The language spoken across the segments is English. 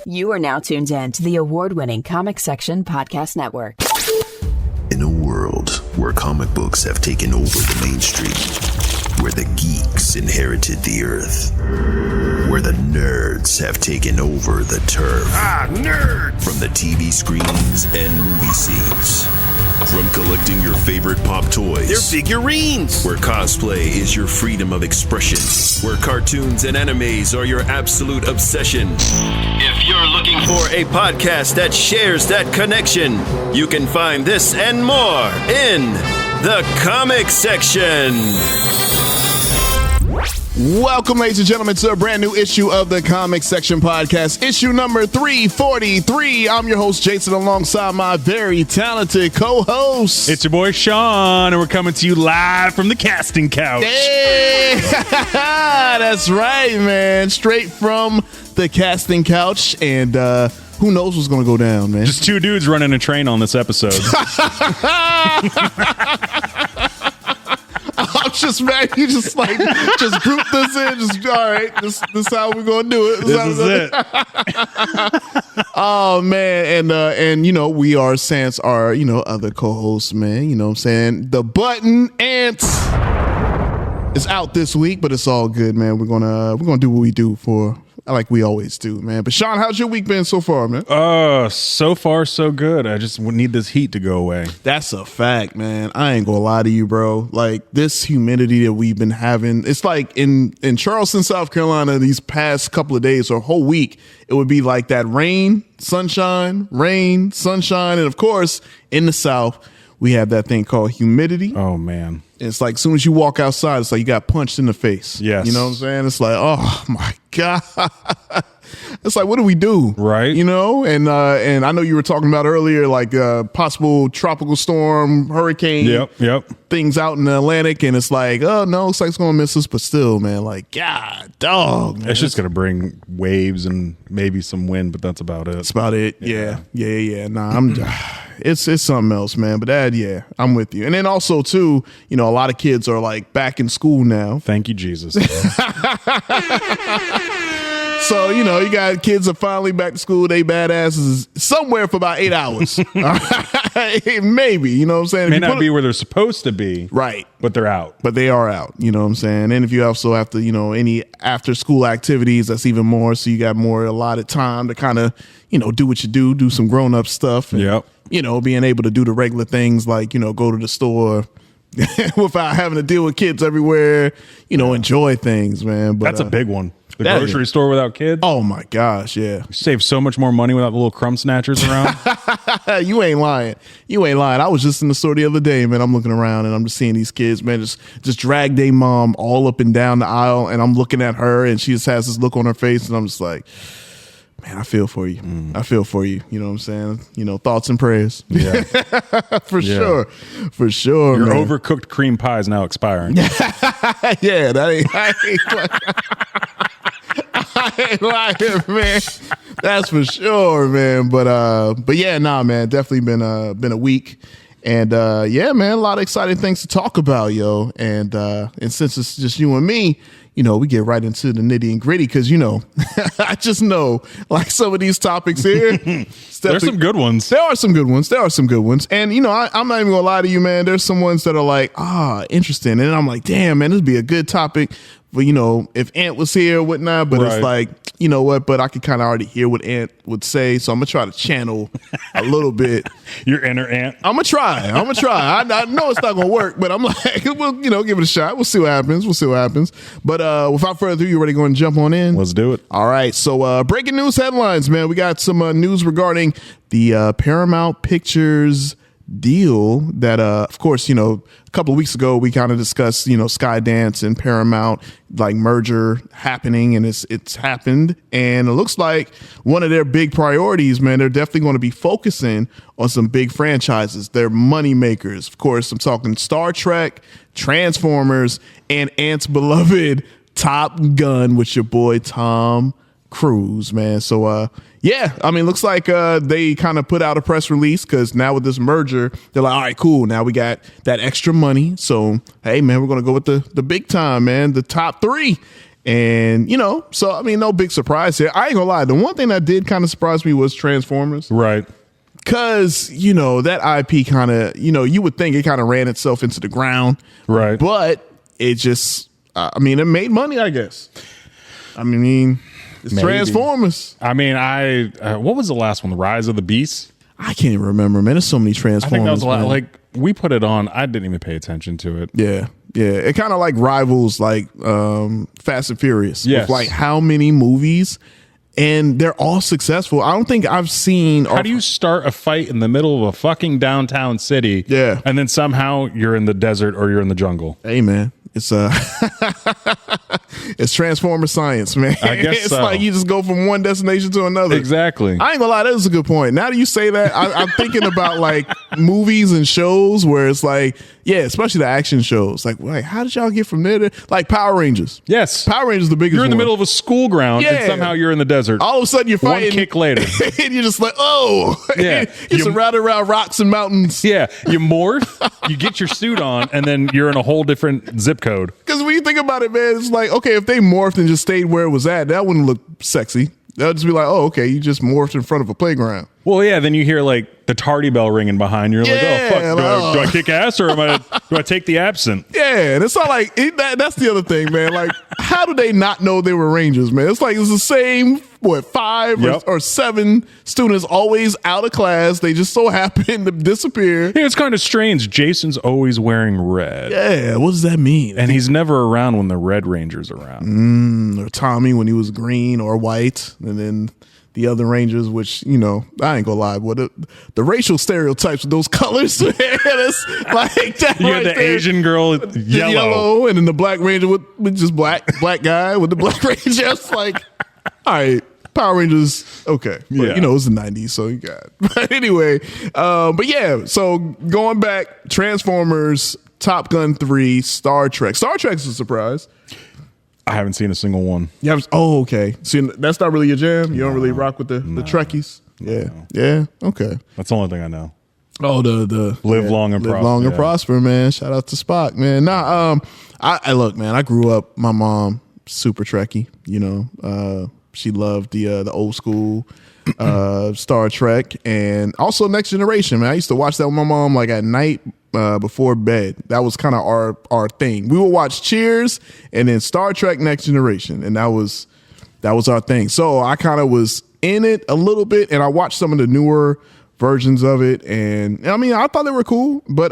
You are now tuned in to the award-winning Comic Section Podcast Network. In a world where comic books have taken over the mainstream, where the geeks inherited the earth, where the nerds have taken over the turf. Nerds! From the TV screens and movie scenes. From collecting your favorite pop toys. They're figurines! Where cosplay is your freedom of expression. Where cartoons and animes are your absolute obsession. If you're looking for a podcast that shares that connection, you can find this and more in the Comic Section. Welcome, ladies and gentlemen, to a brand new issue of the Comic Section Podcast, issue number 343. I'm your host, Jason, alongside my very talented co-host. It's your boy, Sean, and we're coming to you live from the casting couch. Hey! That's right, man. Straight from the casting couch, and who knows what's going to go down, man. Just two dudes running a train on this episode. I'm just mad. You just group this in. Just all right. This is how we're gonna do it. This is it. Oh man, and you know we are sans our other co-hosts, man. You know what I'm saying? The Button Ant is out this week, but it's all good, man. We're gonna do what we do like we always do, man. But Sean, how's your week been so far, man? So far so good. I just need this heat to go away. That's a fact, man. I ain't gonna lie to you, bro. Like this humidity that we've been having, it's like in Charleston, South Carolina, these past couple of days or whole week, it would be like that rain, sunshine, and of course, in the South, we have that thing called humidity. Oh man. It's like as soon as you walk outside, it's like you got punched in the face. Yes. You know what I'm saying? It's like, oh my God. It's like, what do we do? Right. You know? And I know you were talking about earlier, like possible tropical storm, hurricane Yep. things out in the Atlantic. And it's like, oh no, looks like it's going to miss us. But still, man, like, God, dog. Man. It's just going to bring waves and maybe some wind, but that's about it. That's about it. Yeah. Nah, it's something else, man. But I'm with you. And then also too, a lot of kids are like back in school now. Thank you, Jesus. So, you got kids are finally back to school. They badasses somewhere for about 8 hours. Maybe, you know what I'm saying? May not be where they're supposed to be. Right. But they're out. But they are out, you know what I'm saying? And if you also have to, any after school activities, that's even more. So you got more allotted time to kind of, do what you do some grown up stuff. And, yep. Being able to do the regular things like, go to the store without having to deal with kids everywhere, enjoy things, man. But that's a big one. The grocery store without kids. Oh my gosh, yeah. You save so much more money without the little crumb snatchers around. You ain't lying. I was just in the store the other day, man. I'm looking around and I'm just seeing these kids, man, just drag their mom all up and down the aisle, and I'm looking at her and she just has this look on her face, and I'm just like, man, I feel for you. I feel for you. You know what I'm saying? Thoughts and prayers. Yeah. For sure. Your man. overcooked cream pie is now expiring. Yeah, I ain't lying, man. That's for sure, man. But yeah, nah, man. Definitely been a week, and yeah, man. A lot of exciting things to talk about, yo. And since it's just you and me, we get right into the nitty and gritty because I just know like some of these topics here. There's some good ones. There are some good ones. And I'm not even gonna lie to you, man. There's some ones that are like, interesting, and I'm like, damn, man, this would be a good topic. But if Ant was here or whatnot, but It's like, you know what? But I could kind of already hear what Ant would say, so I'm gonna try to channel a little bit. Your inner Ant. I'm gonna try. I know it's not gonna work, but I'm like, we'll give it a shot. We'll see what happens. But without further ado, you ready to go and jump on in? Let's do it. All right. So breaking news headlines, man. We got some news regarding the Paramount Pictures deal that of course a couple of weeks ago we kind of discussed Skydance and Paramount like merger happening, and it's happened, and it looks like one of their big priorities, man, they're definitely going to be focusing on some big franchises. They're money makers. Of course, I'm talking Star Trek, Transformers, and Ant's beloved Top Gun with your boy Tom Cruise, man. So yeah, I mean, looks like they kind of put out a press release because now with this merger, they're like, all right, cool. Now we got that extra money. So, hey, man, we're going to go with the big time, man, the top three. And, so, I mean, no big surprise here. I ain't gonna lie. The one thing that did kind of surprise me was Transformers. Right. Because, that IP kind of, you would think it kind of ran itself into the ground. Right. But it just, it made money, I guess. I mean, it's Maybe. Transformers. I mean, what was the last one? The Rise of the Beasts? I can't even remember, man. There's so many Transformers. I think that was a lot. Man. Like, we put it on. I didn't even pay attention to it. Yeah. It kind of like rivals like Fast and Furious. Yes. With like how many movies, and they're all successful. I don't think I've seen. How do you start a fight in the middle of a fucking downtown city? Yeah. And then somehow you're in the desert or you're in the jungle. Hey, man. It's it's Transformer science, man. I guess it's so. like you just go from one destination to another. Exactly. I ain't gonna lie, that is a good point. Now that you say that, I'm thinking about like movies and shows where it's like, yeah, especially the action shows. Like, how did y'all get from there to like Power Rangers? Yes. Power Rangers is the biggest. You're in the one. middle of a school ground and Yeah. somehow you're in the desert. All of a sudden you're fighting. One kick later. And you're just like, oh. Yeah. You're You- surrounded around rocks and mountains. Yeah. You morph, you get your suit on, and then you're in a whole different zip code. Because when you think about it, man, it's like, okay, if they morphed and just stayed where it was at, that wouldn't look sexy. That would just be like, oh, okay, you just morphed in front of a playground. Well, yeah, then you hear like the tardy bell ringing behind you. You're like, Yeah, oh, fuck. like, Do I kick ass or do I take the absent? Yeah, and it's not like that's the other thing, man. Like, how do they not know they were Rangers, man? It's like it's the same, 5 Yep. or 7 students always out of class. They just so happen to disappear. Yeah, it's kind of strange. Jason's always wearing red. Yeah, what does that mean? And he's never around when the Red Ranger's around. Or Tommy when he was green or white, and then the other Rangers, which, I ain't gonna lie, but the racial stereotypes with those colors, man, it's like that. You right had the there. Asian girl The yellow. and then the Black Ranger with just black guy with the Black Ranger. It's like, all right, Power Rangers, okay. But, Yeah. it's the 90s, so you got it. But anyway, but yeah, so going back, Transformers, Top Gun 3, Star Trek. Star Trek's a surprise. I haven't seen a single one. Okay. See, that's not really your jam? You don't really rock with the Trekkies? Yeah. Yeah, okay. That's the only thing I know. Oh, the Live long and live prosper, long and yeah. prosper, man. Shout out to Spock, man. I look, man. I grew up. My mom super Trekkie. She loved the old school Star Trek and also Next Generation. Man, I used to watch that with my mom like at night before bed. That was kind of our thing. We would watch Cheers and then Star Trek Next Generation, and that was our thing. So I kind of was in it a little bit, and I watched some of the newer versions of it, and I mean, I thought they were cool, but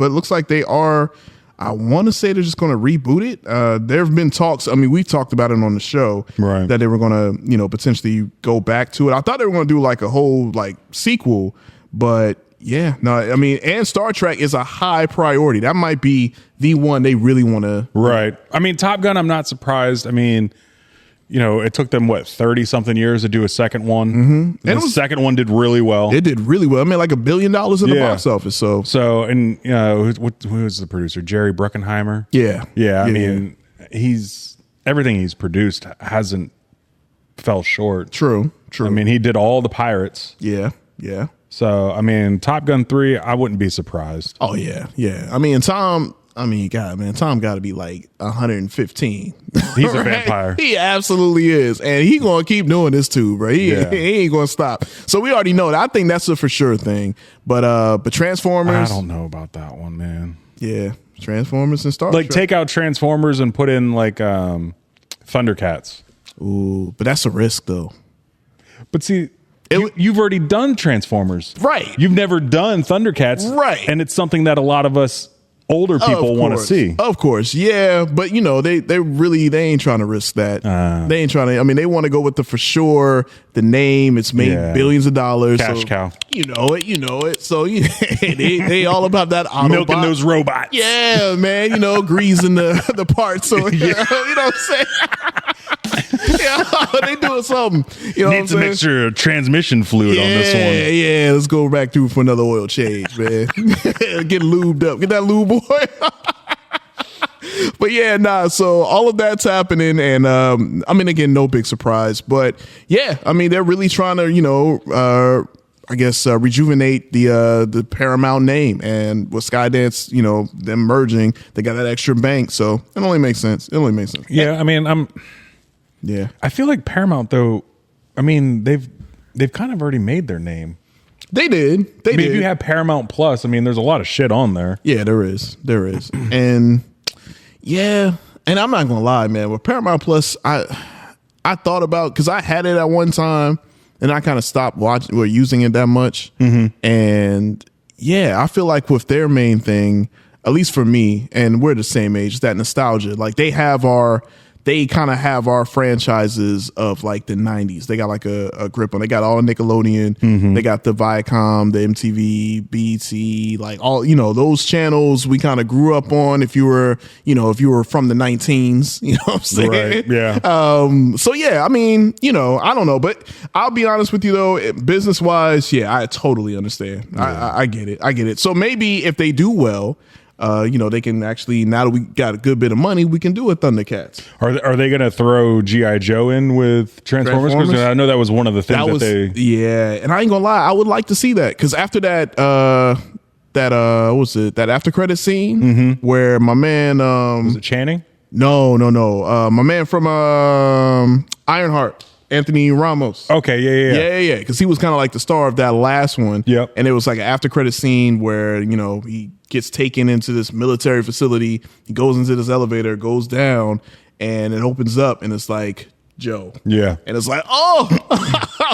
it looks like they are. I want to say they're just going to reboot it. There have been talks. I mean, we talked about it on the show, Right. that they were going to, potentially go back to it. I thought they were going to do like a whole like sequel, but yeah, no, I mean, and Star Trek is a high priority. That might be the one they really want to. Right. I mean, Top Gun, I'm not surprised. I mean, it took them, 30 something years to do a second one. Mm-hmm. The second one did really well. It did really well. I mean, like $1 billion in the Yeah. box office. So And, who is the producer? Jerry Bruckheimer? yeah, Yeah. I mean, everything he's produced hasn't fell short. true. I mean, he did all the Pirates. Yeah. So, I mean, Top Gun 3, I wouldn't be surprised. Oh yeah. I mean, Tom. God, man, Tom got to be like 115. He's a vampire. He absolutely is, and he gonna keep doing this too, bro. He ain't gonna stop. So we already know that. I think that's a for sure thing. But Transformers. I don't know about that one, man. Yeah, Transformers and Star Like, Trek. take out Transformers and put in, Thundercats. Ooh, but that's a risk though. But see, you've already done Transformers. Right. You've never done Thundercats. Right. And it's something that a lot of us older people want to see. Of course, yeah, but they ain't trying to risk that. They ain't trying to. I mean, they want to go with the for sure. The name, it's made billions of dollars. Cash so, cow. You know it. So they all about that Autobot. Milking those robots. Yeah, man. Greasing the parts. So you know what I'm saying. They doing something. You know what I'm Needs some saying? extra transmission fluid on this one. Yeah, let's go back through for another oil change, man. Get lubed up. Get that lube oil. But yeah, so all of that's happening, and again, no big surprise. But yeah, I mean, they're really trying to, I guess rejuvenate the Paramount name, and with Skydance, them merging, they got that extra bank, so it only makes sense. Yeah, I mean, Yeah, I feel like Paramount though. I mean, they've kind of already made their name. they did. I mean, if you have Paramount Plus, I mean, there's a lot of shit on there. Yeah, there is, and yeah, and I'm not gonna lie, man. With Paramount Plus, I thought about, because I had it at one time, and I kind of stopped watching or using it that much. And yeah, I feel like with their main thing, at least for me, and we're the same age, that nostalgia. Like they kind of have our franchises of like the 90s. They got like a grip on. They got all the Nickelodeon. They got the Viacom, the MTV, BET, like all, those channels we kind of grew up on. If you were from the 19s, you know what I'm saying? Right, yeah. So yeah, I mean, I don't know, but I'll be honest with you though, business wise, yeah, I totally understand. Yeah. I get it. So maybe if they do well, they can actually, now that we got a good bit of money, we can do a Thundercats. Are they going to throw G.I. Joe in with Transformers? 'Cause I know that was one of the things yeah, and I ain't gonna lie, I would like to see that, because after that after credit scene where my man was it Channing? No, my man from Ironheart, Anthony Ramos. Okay, yeah. Because he was kind of like the star of that last one. Yep. And it was like an after credit scene where he gets taken into this military facility. He goes into this elevator, goes down, and it opens up, and it's like Joe. Yeah. And it's like, oh,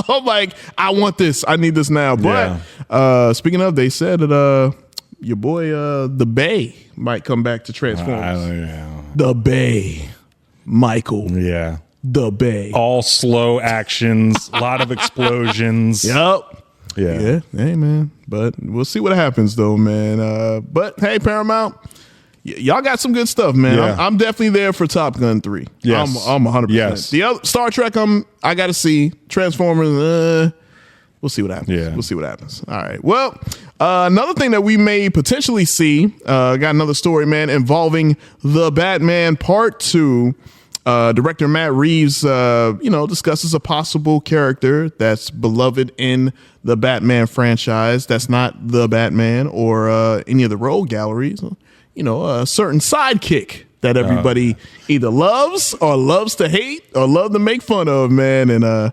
I'm like, I want this. I need this now. But speaking of, they said that your boy the Bay might come back to Transformers. The Bay, Michael. Yeah. The Bay. All slow actions, a lot of explosions. Yup. Yeah. Hey, man. But we'll see what happens, though, man. But hey, Paramount, y'all got some good stuff, man. Yeah. I'm definitely there for Top Gun 3. Yes. I'm 100%. Yes. The other Star Trek, I got to see. Transformers, we'll see what happens. Yeah. We'll see what happens. All right. Well, another thing that we may potentially see, got another story, man, involving The Batman Part 2. Director Matt Reeves, discusses a possible character that's beloved in the Batman franchise. That's not the Batman or any of the rogue galleries. A certain sidekick that everybody either loves or loves to hate or love to make fun of, man. And I'm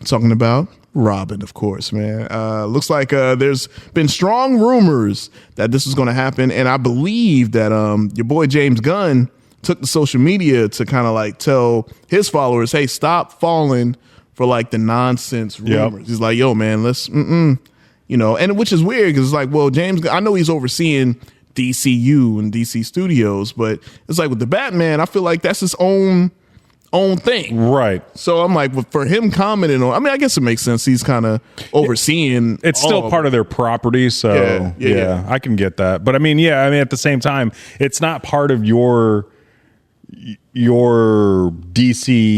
talking about Robin, of course, man. Looks like there's been strong rumors that this is going to happen, and I believe that your boy James Gunn took to social media to kind of like tell his followers, hey, stop falling for like the nonsense rumors. Yep. He's like, yo, man, let's, and which is weird because it's like, well, James, I know he's overseeing DCU and DC Studios, but it's like with the Batman, I feel like that's his own thing. Right. So I'm like, well, for him commenting on, I mean, I guess it makes sense. He's kind of overseeing. It's still part of their property. So yeah, I can get that. But I mean, at the same time, it's not part of your DCU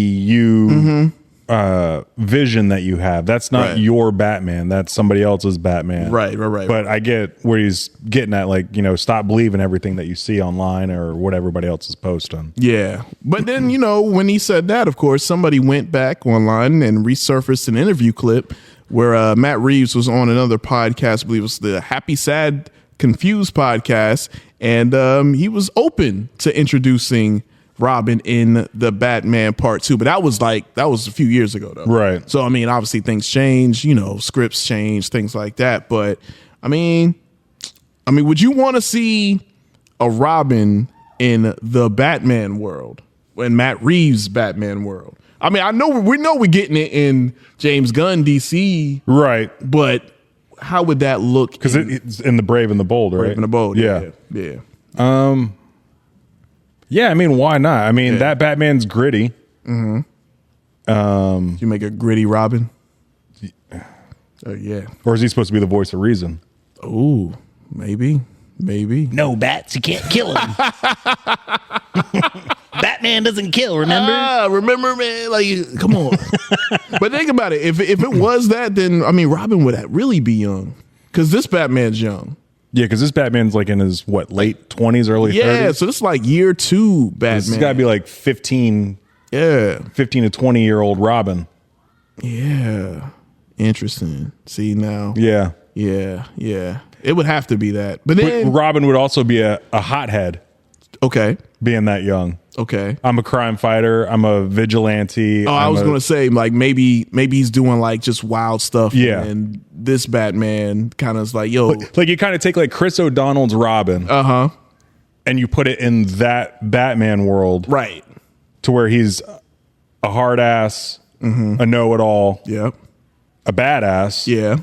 vision that you have. That's not your Batman. That's somebody else's Batman. Right. But I get where he's getting at, like, stop believing everything that you see online or what everybody else is posting. Yeah. But then, when he said that, of course, somebody went back online and resurfaced an interview clip where Matt Reeves was on another podcast. I believe it was the Happy, Sad, Confused podcast. And he was open to introducing Robin in the Batman Part 2, but that was a few years ago though. Right. So I mean, obviously things change, scripts change, things like that. But I mean, would you want to see a Robin in the Batman world, in Matt Reeves' Batman world? I mean, we know we're getting it in James Gunn DC, right? But how would that look? Because it's in the Brave and the Bold, right? Brave and the Bold, yeah. Yeah, I mean, why not? I mean, that Batman's gritty. Mm-hmm. You make a gritty Robin? Yeah. Or is he supposed to be the voice of reason? Ooh, maybe. No bats, you can't kill him. Batman doesn't kill, remember? Remember, man? Like, come on. But think about it. If it was that, then, I mean, Robin would really be young. Because this Batman's young. Yeah, because this Batman's like in his, late 20s, early 30s? Yeah, so this is like year 2 Batman. This has got to be like 15 to 20-year-old Robin. Yeah. Interesting. See now. Yeah. Yeah. It would have to be that. But then Robin would also be a hothead okay. being that young. Okay. I'm a crime fighter. I'm a vigilante. Oh, I was going to say like maybe he's doing like just wild stuff. Yeah. And this Batman kind of is like, yo. Like you kind of take like Chris O'Donnell's Robin. And you put it in that Batman world. Right. To where he's a hard ass, a know-it-all, Yep. a badass. Yeah.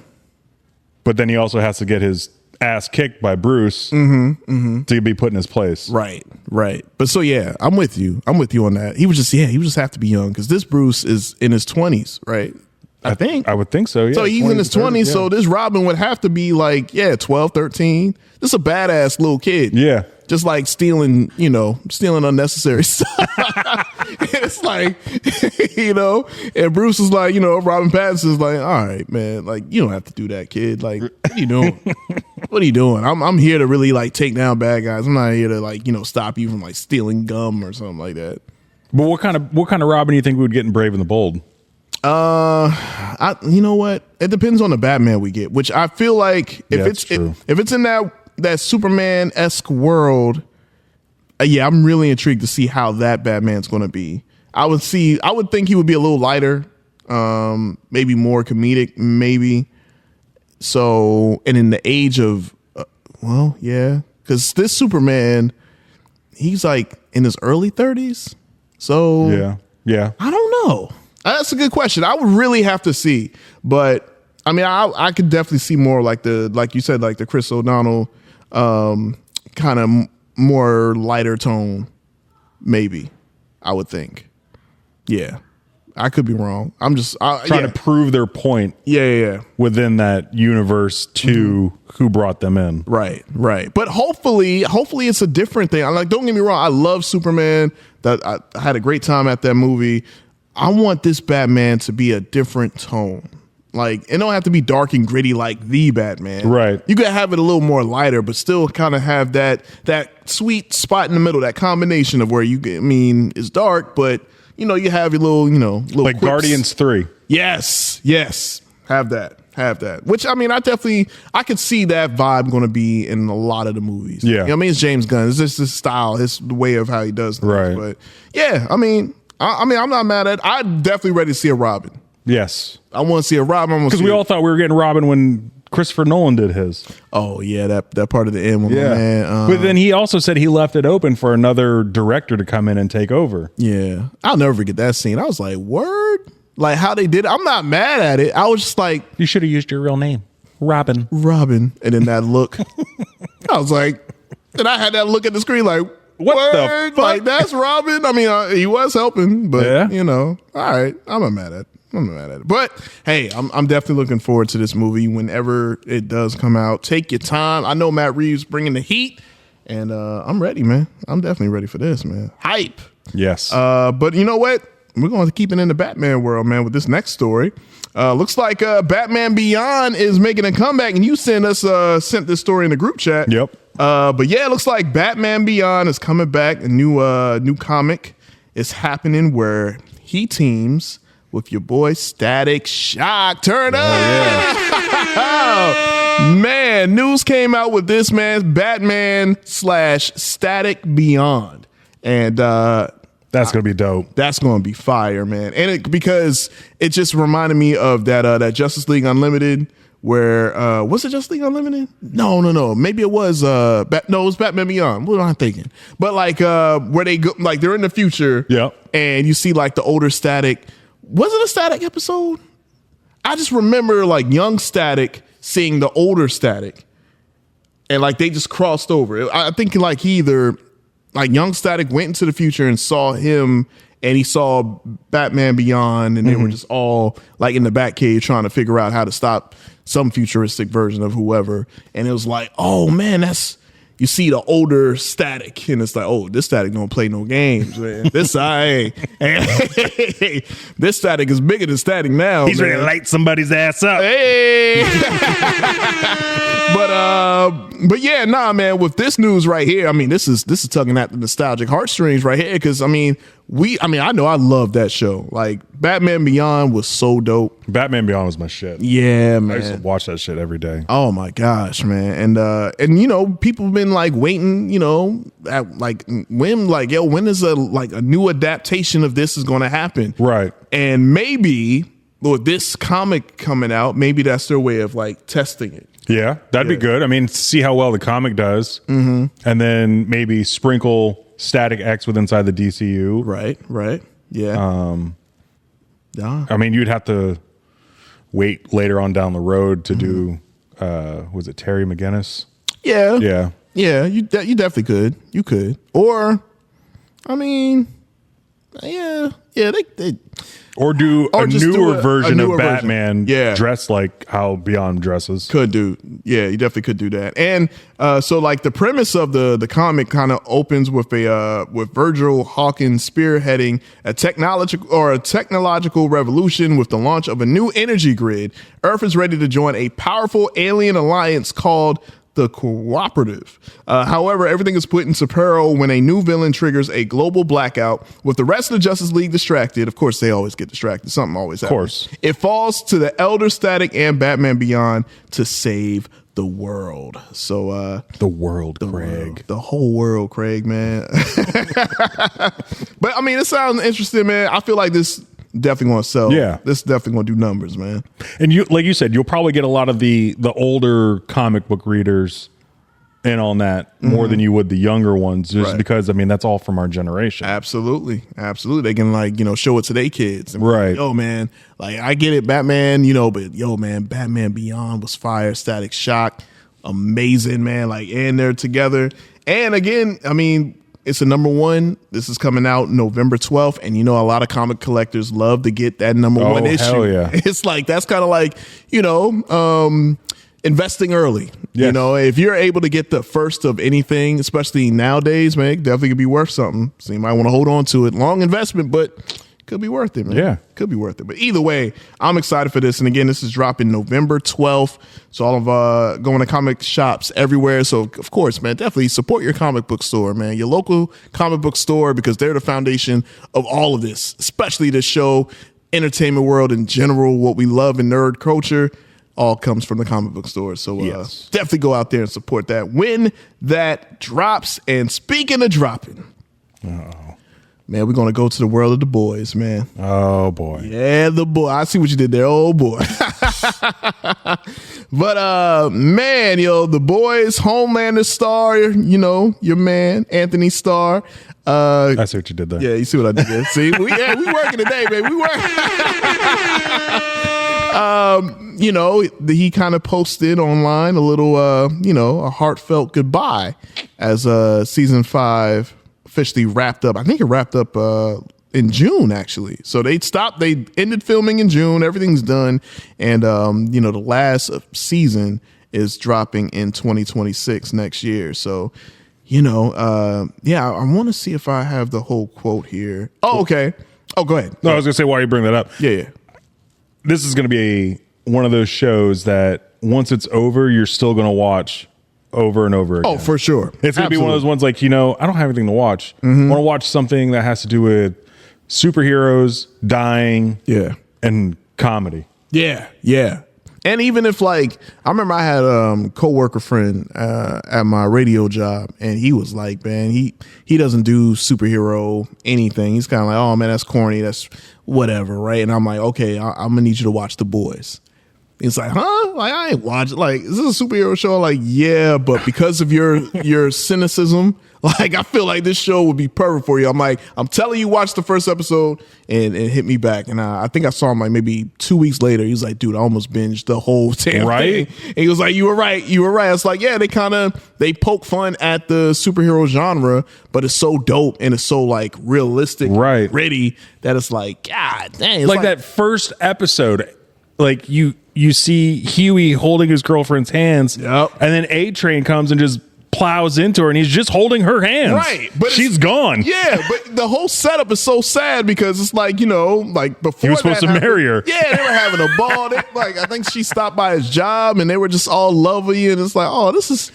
But then he also has to get his ass kicked by Bruce to be put in his place. Right. But so yeah, I'm with you on that. He would just have to be young because this Bruce is in his 20s, right? I think. I would think so, yeah. So he's in his 20s, so this Robin would have to be like, 12, 13. This is a badass little kid. Yeah. Just like stealing unnecessary stuff. It's like, and Bruce is like, Robin Pattinson's like, all right, man, like, you don't have to do that, kid. Like, what are you doing? What are you doing? I'm here to really like take down bad guys. I'm not here to like, stop you from like stealing gum or something like that. But what kind of Robin do you think we would get in Brave and the Bold? You know what? It depends on the Batman we get, which I feel like if it's in that Superman-esque world, I'm really intrigued to see how that Batman's going to be. I would think he would be a little lighter, maybe more comedic, maybe. So, and in the age of, because this Superman, he's like in his early 30s. So, yeah. I don't know. That's a good question. I would really have to see, but I mean, I could definitely see more like you said, like the Chris O'Donnell, kind of more lighter tone, maybe. I would think. Yeah, I could be wrong. I'm just trying to prove their point. Yeah. Within that universe to who brought them in. Right. But hopefully it's a different thing. Like, don't get me wrong. I love Superman. That I had a great time at that movie. I want this Batman to be a different tone. Like, it don't have to be dark and gritty like the Batman. Right. You could have it a little more lighter, but still kind of have that sweet spot in the middle, that combination of where it's dark, but you have your little like quips. Guardians 3. Yes. Have that. Which, I could see that vibe going to be in a lot of the movies. Yeah. It's James Gunn. It's just his style, his way of how he does things. Right. But yeah, I'm not mad at it. I'm definitely ready to see a Robin. Yes. I want to see a Robin. Because we all thought we were getting Robin when Christopher Nolan did his. Oh, yeah, that part of the end. Man. But then he also said he left it open for another director to come in and take over. Yeah. I'll never forget that scene. I was like, word? Like how they did it. I'm not mad at it. I was just like, you should have used your real name. Robin. And then that look. I was like, and I had that look at the screen like, what word? The fuck? Like, that's Robin. I mean, he was helping, but all right. I'm not mad at it. But hey, I'm definitely looking forward to this movie whenever it does come out. Take your time. I know Matt Reeves bringing the heat, and I'm ready, man. I'm definitely ready for this, man. Hype. Yes. But you know what? We're going to keep it in the Batman world, man, with this next story. Looks like Batman Beyond is making a comeback, and you sent this story in the group chat. Yep. But yeah, it looks like Batman Beyond is coming back. A new comic is happening where he teams with your boy Static Shock. Turn up. Yeah. Man, news came out with this man's Batman / Static Beyond. And that's going to be dope. That's going to be fire, man. And because it just reminded me of that Justice League Unlimited where was it Justice League Unlimited? No. Maybe it was it was Batman Beyond. What am I thinking? But like where they go, like they're in the future. Yeah. And you see like the older Static. Was it a Static episode? I just remember like young Static seeing the older Static, and like they just crossed over. I think like he either like young Static went into the future and saw him, and he saw Batman Beyond, and they were just all like in the Batcave trying to figure out how to stop some futuristic version of whoever. And it was like, oh man, you see the older Static, and it's like, oh, this Static don't play no games, man. This Static is bigger than Static now. He's ready to light somebody's ass up. Hey, But yeah, nah, man. With this news right here, I mean, this is tugging at the nostalgic heartstrings right here. Because I know I love that show. Like Batman Beyond was so dope. Batman Beyond was my shit. Yeah, man. I used to watch that shit every day. Oh my gosh, man. And you know, people have been like waiting, you know, at like when is a new adaptation of this is going to happen? Right. And maybe with this comic coming out, maybe that's their way of like testing it. Yeah, that'd be good. I mean, see how well the comic does, and then maybe sprinkle Static X with inside the DCU. Right. Yeah. I mean, you'd have to wait later on down the road to do. Was it Terry McGinnis? Yeah. You definitely could. You could, or I mean, yeah. They or do a newer version of Batman dressed like how Beyond dresses. Could do. Yeah, you definitely could do that. And so like the premise of the comic kind of opens with with Virgil Hawkins spearheading a technological revolution with the launch of a new energy grid. Earth is ready to join a powerful alien alliance called the Cooperative. However, everything is put into peril when a new villain triggers a global blackout. With the rest of the Justice League distracted, of course, they always get distracted. Something always happens. Of course. It falls to the Elder Static and Batman Beyond to save the world. So, the world, Craig. The whole world, Craig, man. But I mean, it sounds interesting, man. I feel like this definitely going to sell. Yeah. This is definitely going to do numbers, man. And you, like you said, you'll probably get a lot of the older comic book readers in on that more than you would the younger ones, just because, I mean, that's all from our generation. Absolutely. They can, like, you know, show it to their kids. And right. Yo, man, like, I get it, Batman, you know, but yo, man, Batman Beyond was fire. Static Shock, amazing, man. Like, and they're together. And again, I mean, it's a #1. This is coming out November 12th. And you know, a lot of comic collectors love to get that #1 issue. Hell yeah. It's like, that's kind of like, you know, investing early. Yes. You know, if you're able to get the first of anything, especially nowadays, man, it definitely could be worth something. So you might want to hold on to it. Long investment, but could be worth it, man. Yeah. Could be worth it. But either way, I'm excited for this. And again, this is dropping November 12th. So all of going to comic shops everywhere. So of course, man, definitely support your comic book store, man. Your local comic book store, because they're the foundation of all of this, especially this show, entertainment world in general, what we love in nerd culture, all comes from the comic book store. So definitely go out there and support that when that drops. And speaking of dropping, man, we're going to go to the world of the boys, man. Oh, boy. Yeah, the boy. I see what you did there. Oh, boy. But, man, yo, the boys, Homelander star, you know, your man, Anthony Starr. I see what you did there. Yeah, you see what I did there. See, we working today, man. We working. You know, he kind of posted online a little, you know, a heartfelt goodbye as season 5 officially wrapped up. I think it wrapped up in June, actually. So they ended filming in June. Everything's done. And, you know, the last season is dropping in 2026 next year. So, you know, I want to see if I have the whole quote here. Oh, okay. Oh, go ahead. No, I was going to say, why you bring that up? Yeah. This is going to be one of those shows that once it's over, you're still going to watch over and over again. Oh, for sure. It's going to be one of those ones like, you know, I don't have anything to watch. I want to watch something that has to do with superheroes, dying, and comedy. Yeah. And even if, like, I remember I had a coworker friend at my radio job, and he was like, man, he doesn't do superhero anything. He's kind of like, oh, man, that's corny. That's whatever, right? And I'm like, okay, I'm going to need you to watch The Boys. He's like, huh? Like, I ain't watching. Like, is this a superhero show? I'm like, yeah, but because of your cynicism, like, I feel like this show would be perfect for you. I'm like, I'm telling you, watch the first episode and hit me back. And I think I saw him like maybe 2 weeks later. He's like, dude, I almost binged the whole damn thing. And he was like, you were right. It's like, yeah, they poke fun at the superhero genre, but it's so dope and it's so like realistic, gritty, that it's like, God dang. It's like that first episode, like you see Huey holding his girlfriend's hands, and then A-Train comes and just plows into her, and he's just holding her hands. Right, but she's gone. Yeah, but the whole setup is so sad because it's like, like before He was supposed to marry her. Yeah, they were having a ball. I think she stopped by his job, and they were just all lovely, and it's like, oh, this is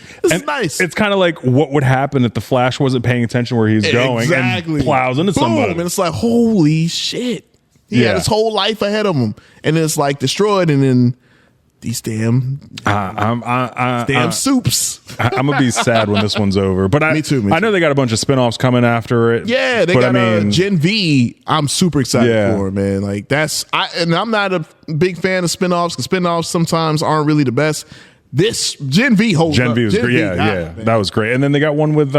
nice. It's kind of like what would happen if the Flash wasn't paying attention where he's going and plows into somebody. And it's like, holy shit. He had his whole life ahead of him, and it's like destroyed, and then these damn soups. I'm gonna be sad when this one's over. But Me too. I know they got a bunch of spinoffs coming after it. Yeah, they got Gen V. I'm super excited for, man. Like and I'm not a big fan of spinoffs because spinoffs sometimes aren't really the best. This Gen V holds Gen up. V was great. Yeah, that was great. And then they got one with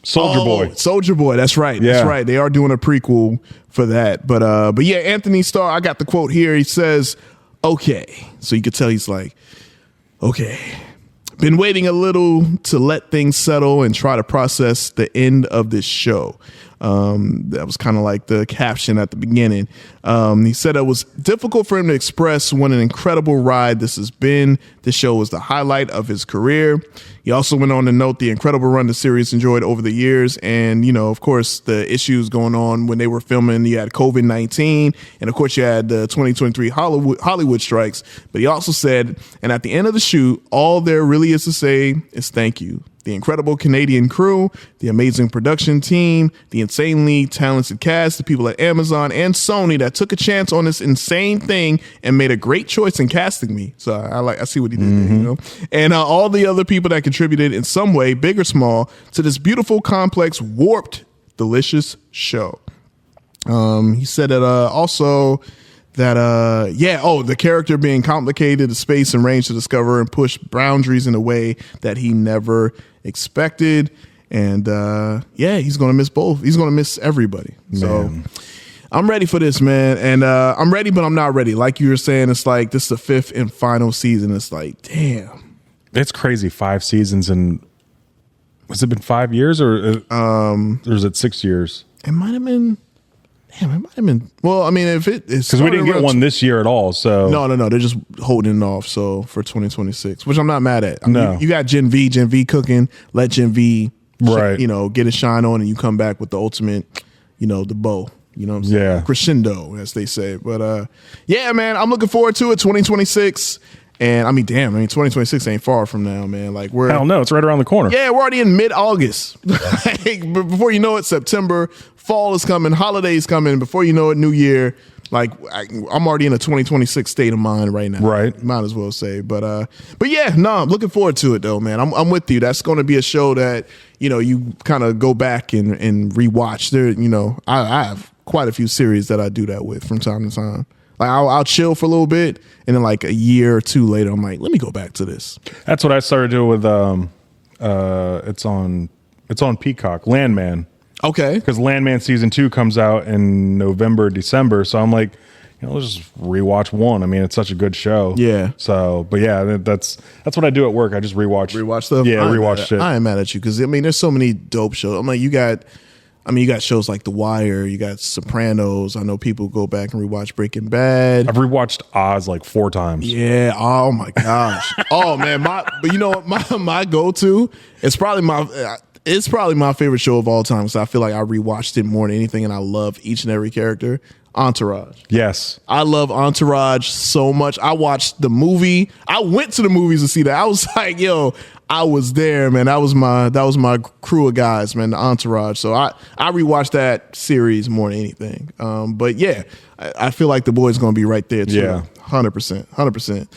Soldier Boy. Soldier Boy, that's right. Yeah. That's right. They are doing a prequel for that. But yeah, Anthony Starr, I got the quote here. He says, okay. So you could tell he's like, okay. Been waiting a little to let things settle and try to process the end of this show. That was kind of like the caption at the beginning. He said it was difficult for him to express what an incredible ride this has been. This show was the highlight of his career. He also went on to note the incredible run the series enjoyed over the years. And, of course, the issues going on when they were filming. You had COVID-19. And, of course, you had the 2023 Hollywood strikes. But he also said, and at the end of the shoot, all there really is to say is thank you. The incredible Canadian crew, the amazing production team, the insanely talented cast, the people at Amazon and Sony that took a chance on this insane thing and made a great choice in casting me. So I see what he did there, And all the other people that contributed in some way, big or small, to this beautiful, complex, warped, delicious show. He said that also that the character being complicated, the space and range to discover and push boundaries in a way that he never expected. And he's gonna miss both. He's gonna miss everybody. Man. So I'm ready for this, man. And I'm ready, but I'm not ready. Like you were saying, it's like this is the 5th and final season. It's like, damn, it's crazy. 5 seasons, and has it been 5 years or is it 6 years? It might have been. Damn, it might have been. Well, I mean, if it is because we didn't get one this year at all. So no, they're just holding it off. So for 2026, which I'm not mad at. I no, mean, you got Gen V cooking. Let Gen V, right? Get a shine on, and you come back with the ultimate, the bow. You know what I'm saying? Yeah, crescendo, as they say. But yeah, man, I'm looking forward to it. 2026. And 2026 ain't far from now, man. Like hell no, it's right around the corner. Yeah, we're already in mid-August. Before you know it, September, fall is coming, holidays coming. Before you know it, New Year. Like I'm already in a 2026 state of mind right now. Right, might as well say. But yeah, no, I'm looking forward to it though, man. I'm with you. That's going to be a show that you kind of go back and rewatch. There, I have quite a few series that I do that with from time to time. Like I'll chill for a little bit, and then like a year or two later, I'm like, let me go back to this. That's what I started doing with it's on Peacock, Landman. Okay, because Landman season 2 comes out in November, December. So I'm like, let's just rewatch 1. I mean, it's such a good show. Yeah. So, but yeah, that's what I do at work. I just rewatch stuff. Yeah, rewatch shit. I ain't mad at you because there's so many dope shows. I'm like, you got shows like The Wire, you got Sopranos. I know people go back and rewatch Breaking Bad. I've rewatched Oz like 4 times. Yeah. Oh my gosh. Oh man. But you know what? My go-to. It's probably my favorite show of all time. So I feel like I rewatched it more than anything, and I love each and every character. Entourage. Yes. I love Entourage so much. I watched the movie. I went to the movies to see that. I was like, yo, I was there, man. That was my crew of guys, man, the Entourage. So I rewatched that series more than anything. But yeah, I feel like The Boys going to be right there too. Yeah. 100%.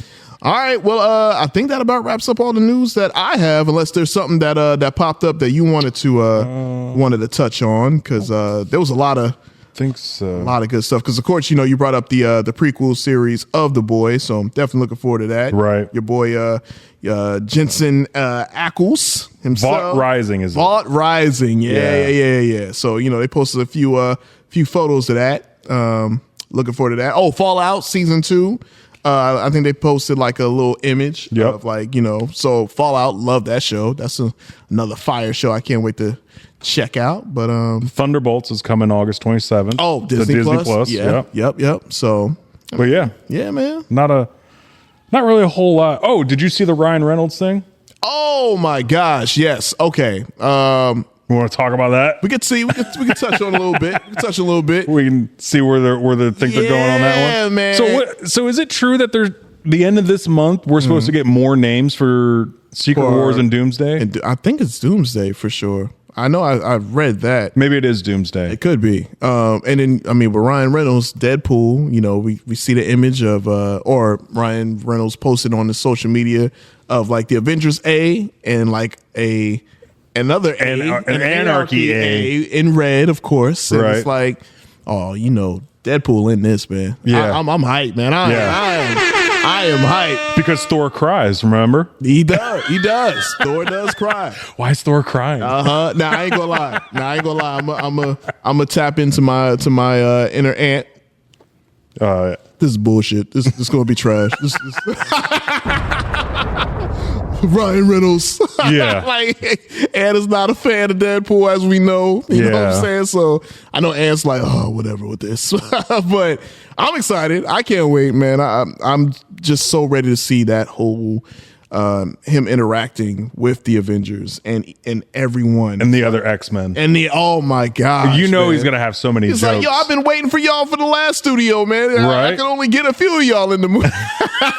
All right. Well, I think that about wraps up all the news that I have, unless there's something that popped up that you wanted to touch on, because there was a lot of good stuff. Because of course, you brought up the prequel series of The Boys, so I'm definitely looking forward to that. Right. Your boy Jensen Ackles himself. Vought Rising. Yeah. So they posted a few photos of that. Looking forward to that. Oh, Fallout season 2. I think they posted like a little image of so Fallout, love that show. That's another fire show I can't wait to check out. But Thunderbolts is coming August 27th. Oh, Disney Plus. Yeah. Yep. So, but yeah, man. Not really a whole lot. Oh, did you see the Ryan Reynolds thing? Oh my gosh, yes. Okay. We want to talk about that? We could touch on a little bit. We can touch a little bit. We can see where they think they're going on that Yeah, one. man. So is it true that there's the end of this month we're supposed to get more names for Secret Wars and Doomsday? And I think it's Doomsday for sure. I know I've read that. Maybe it is Doomsday. It could be. And then, I mean, with Ryan Reynolds, Deadpool, you know, we see the image of, or Ryan Reynolds posted on the social media of like the Avengers A and like another A, an Anarchy A. in red, of course. And Right. it's like, oh, you know, Deadpool in this, man. Yeah. I'm hyped, man. I am hyped. Because Thor cries, remember? He does. Thor does cry. Why is Thor crying? Nah, I ain't gonna lie. I'm gonna tap into my inner ant. This is bullshit. This is gonna be trash. This Ryan Reynolds. Yeah. Like, Ant is not a fan of Deadpool, as we know. You know what I'm saying? So I know Ant's like, oh, whatever with this. But I'm excited. I can't wait, man. I'm just so ready to see that whole him interacting with the Avengers and everyone. And the other X-Men. And oh my God. You know man. he's going to have so many He's jokes. like, yo, I've been waiting for y'all for the last studio, man. I Right. can only get a few of y'all in the movie.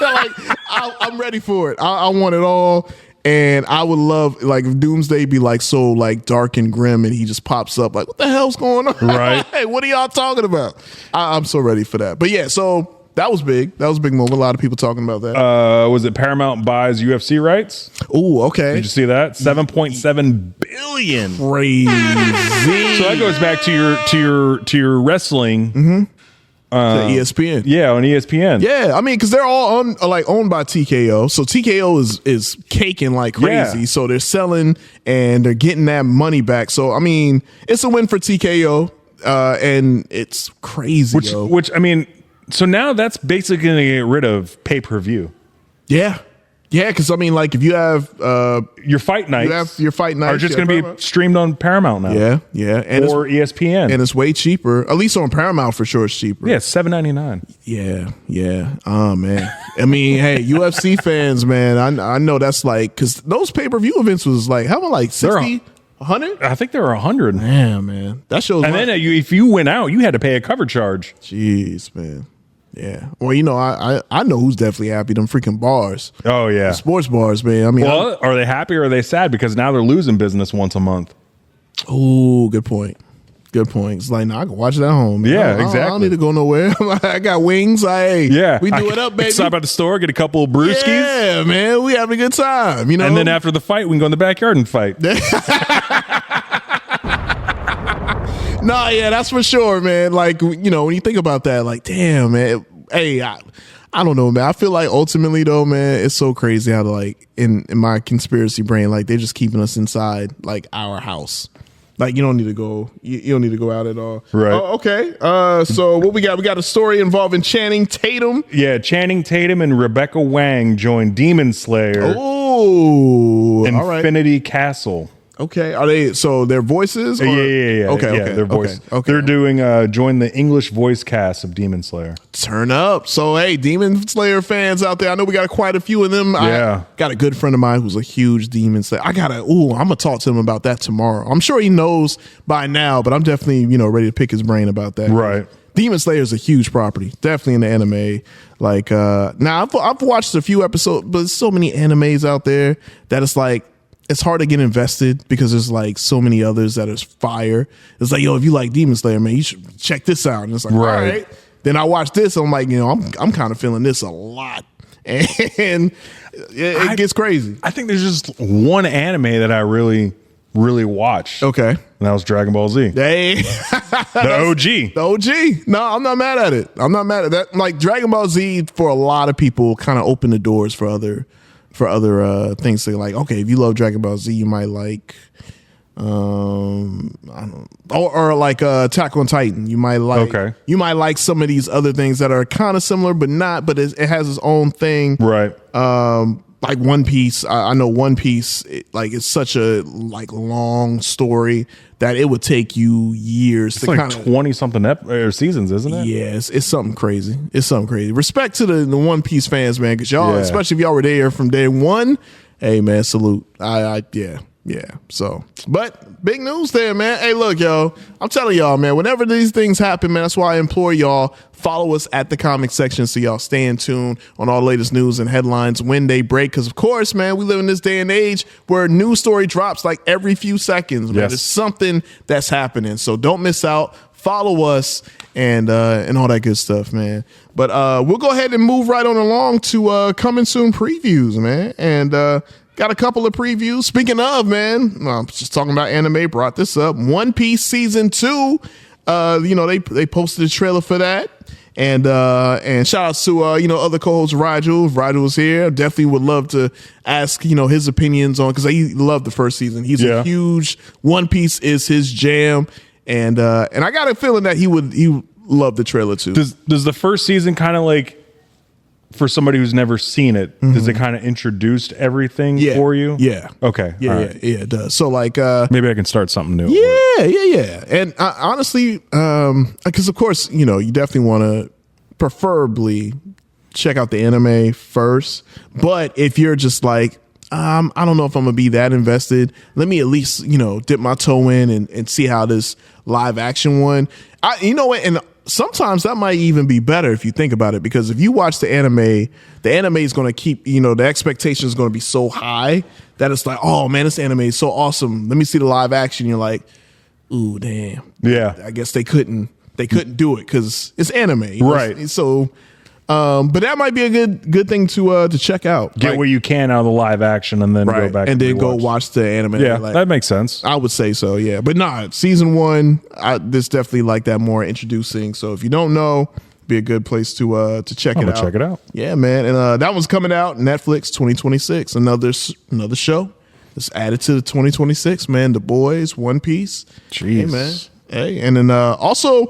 Like, I'm ready for it. I want it all. And I would love, like, if Doomsday be like so like dark and grim, and he just pops up like, what the hell's going on? Right. Hey, what are y'all talking about? I'm so ready for that. But yeah, so that was big. That was a big moment. A lot of people talking about that. Was it Paramount buys UFC rights? Ooh, okay. Did you see that? $7.7 billion. Crazy. So that goes back to your wrestling. To ESPN. Yeah, on ESPN. Yeah, I mean, because they're all owned by TKO, so TKO is caking like crazy. Yeah. So they're selling and they're getting that money back. So I mean, it's a win for TKO, and it's crazy. Which I mean, so now that's basically going to get rid of pay-per-view. Yeah, because I mean, like if you have Your fight nights, your fight nights are just yeah, going to be streamed on Paramount now. yeah, and or ESPN. and it's way cheaper. At least on Paramount for sure, it's cheaper. Yeah, $7.99. Yeah. Oh man. I mean, hey, UFC fans, man. I know that's like because those pay-per-view events was like how about like 60, 100? I think there were 100. Damn, man. That shows. And then if you went out, you had to pay a cover charge. Jeez, man. Yeah. Well, you know, I know who's definitely happy. Them freaking bars. Oh yeah, Sports bars, man. I mean, well, are they happy or are they sad because now they're losing business once a month? oh, good point. Good point. It's like, nah, I can watch it at home. Yeah, I don't exactly. need to go nowhere. I got wings. We do it up, baby. Stop at the store, get a couple of brewskis. Yeah, man. We having a good time. You know, And then after the fight, we can go in the backyard and fight. Nah, yeah, that's for sure, man. Like, you know, when you think about that, like, damn, man. Hey, I don't know, man. I feel like ultimately, though, man, it's so crazy how, like, in my conspiracy brain, like, they're just keeping us inside, like, our house. Like, you don't need to go. You don't need to go out at all. Right. Oh, okay. So what we got? We got a story involving Channing Tatum. Yeah, Channing Tatum and Rebecca Wang joined Demon Slayer Oh, all right. Infinity Castle. Okay. Are they? So their voices? Or? Yeah. Okay. Their voice. Okay. They're doing join the English voice cast of Demon Slayer. Turn up. So, hey, Demon Slayer fans out there, I know we got quite a few of them. Yeah. I got a good friend of mine who's a huge Demon Slayer. I'm going to talk to him about that tomorrow. I'm sure he knows by now, but I'm definitely, ready to pick his brain about that. Right. Demon Slayer is a huge property, definitely in the anime. Like, now I've watched a few episodes, but there's so many animes out there that it's like, it's hard to get invested because there's like so many others that is fire. It's like, yo, if you like Demon Slayer, man, you should check this out. And it's like, Right. all right. Then I watch this. I'm like, I'm kind of feeling this a lot, and it gets crazy. I think there's just one anime that I really, really watched. Okay. And that was Dragon Ball Z. Hey, The OG. the OG. No, I'm not mad at it. I'm not mad at that. Like Dragon Ball Z, for a lot of people, kind of opened the doors for other things. So like, okay, if you love Dragon Ball Z, you might like, I don't know, or like Attack on Titan. You might like, Okay. You might like some of these other things that are kind of similar, but not. But it has its own thing. Right. Like One Piece. I know One Piece. It's such a long story that it would take you years It's to like kind of 20 something seasons, isn't it? Yes, it's something crazy. It's something crazy. Respect to the One Piece fans, man, because y'all, Yeah. especially if y'all were there from day one, Hey, man, salute. Yeah. So, but big news there, man. Hey, look, yo, I'm telling y'all, man, whenever these things happen, man, that's why I implore y'all, follow us at the comic section so y'all stay in tune on all the latest news and headlines when they break. Because, of course, man, we live in this day and age where a news story drops like every few seconds, man. Yes. There's something that's happening. So don't miss out. Follow us and all that good stuff, man. But we'll go ahead and move right on along to coming soon previews, man. And got a couple of previews. Speaking of, man, I'm just talking about anime, brought this up. One Piece Season 2, they posted a trailer for that. And shout out to, other co-host Rigel. If Rigel was here, definitely would love to ask, his opinions on, because he loved the first season. He's a huge, One Piece is his jam. And I got a feeling that he would love the trailer too. Does the first season kind of like, for somebody who's never seen it, does it kind of introduced everything for you? Yeah. Okay. Yeah, it does. So like, maybe I can start something new. Yeah. And honestly, because of course, you definitely want to preferably check out the anime first. But if you're just like, I don't know if I'm gonna be that invested, let me at least, dip my toe in and see how this live action one. And sometimes that might even be better if you think about it, because if you watch the anime is going to keep, the expectation is going to be so high that it's like, oh man, this anime is so awesome. Let me see the live action. You're like, ooh, damn. Yeah. I guess they couldn't do it because it's anime. Right. So, but that might be a good thing to check out. Get what you can out of the live action and then go back and then go watch the anime. Yeah, that makes sense. I would say so, yeah. But season 1, this definitely like that more introducing. So if you don't know, be a good place to check it out. Check it out. Yeah, man. And that one's coming out Netflix 2026. Another show that's added to the 2026, man. The Boys, One Piece. Jeez. Hey, man. Hey, and then also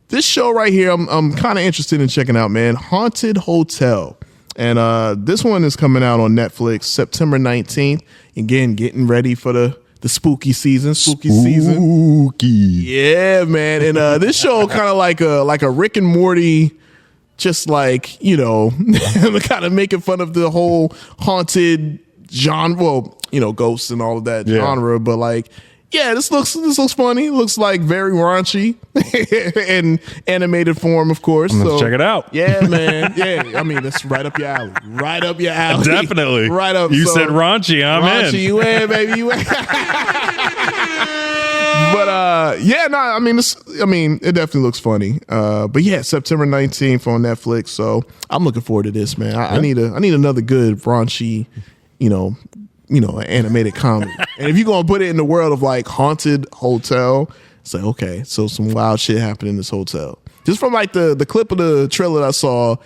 this show right here, I'm kind of interested in checking out, man. Haunted Hotel. And this one is coming out on Netflix September 19th. Again, getting ready for the spooky season. Season. Yeah, man. And this show kind of like a Rick and Morty, just like, kind of making fun of the whole haunted genre. Well, ghosts and all of that genre, but like, yeah, this looks funny. It looks like very raunchy in animated form, of course. Let's check it out. Yeah, man. Yeah, I mean, that's right up your alley. Right up your alley. Definitely. Right up. You said raunchy. I'm raunchy, in. You in, baby. You in. But it definitely looks funny. But yeah, September 19th on Netflix. So I'm looking forward to this, man. I need another good raunchy, an animated comedy. And if you're going to put it in the world of like Haunted Hotel, it's like, okay, so some wild shit happened in this hotel. Just from like the clip of the trailer that I saw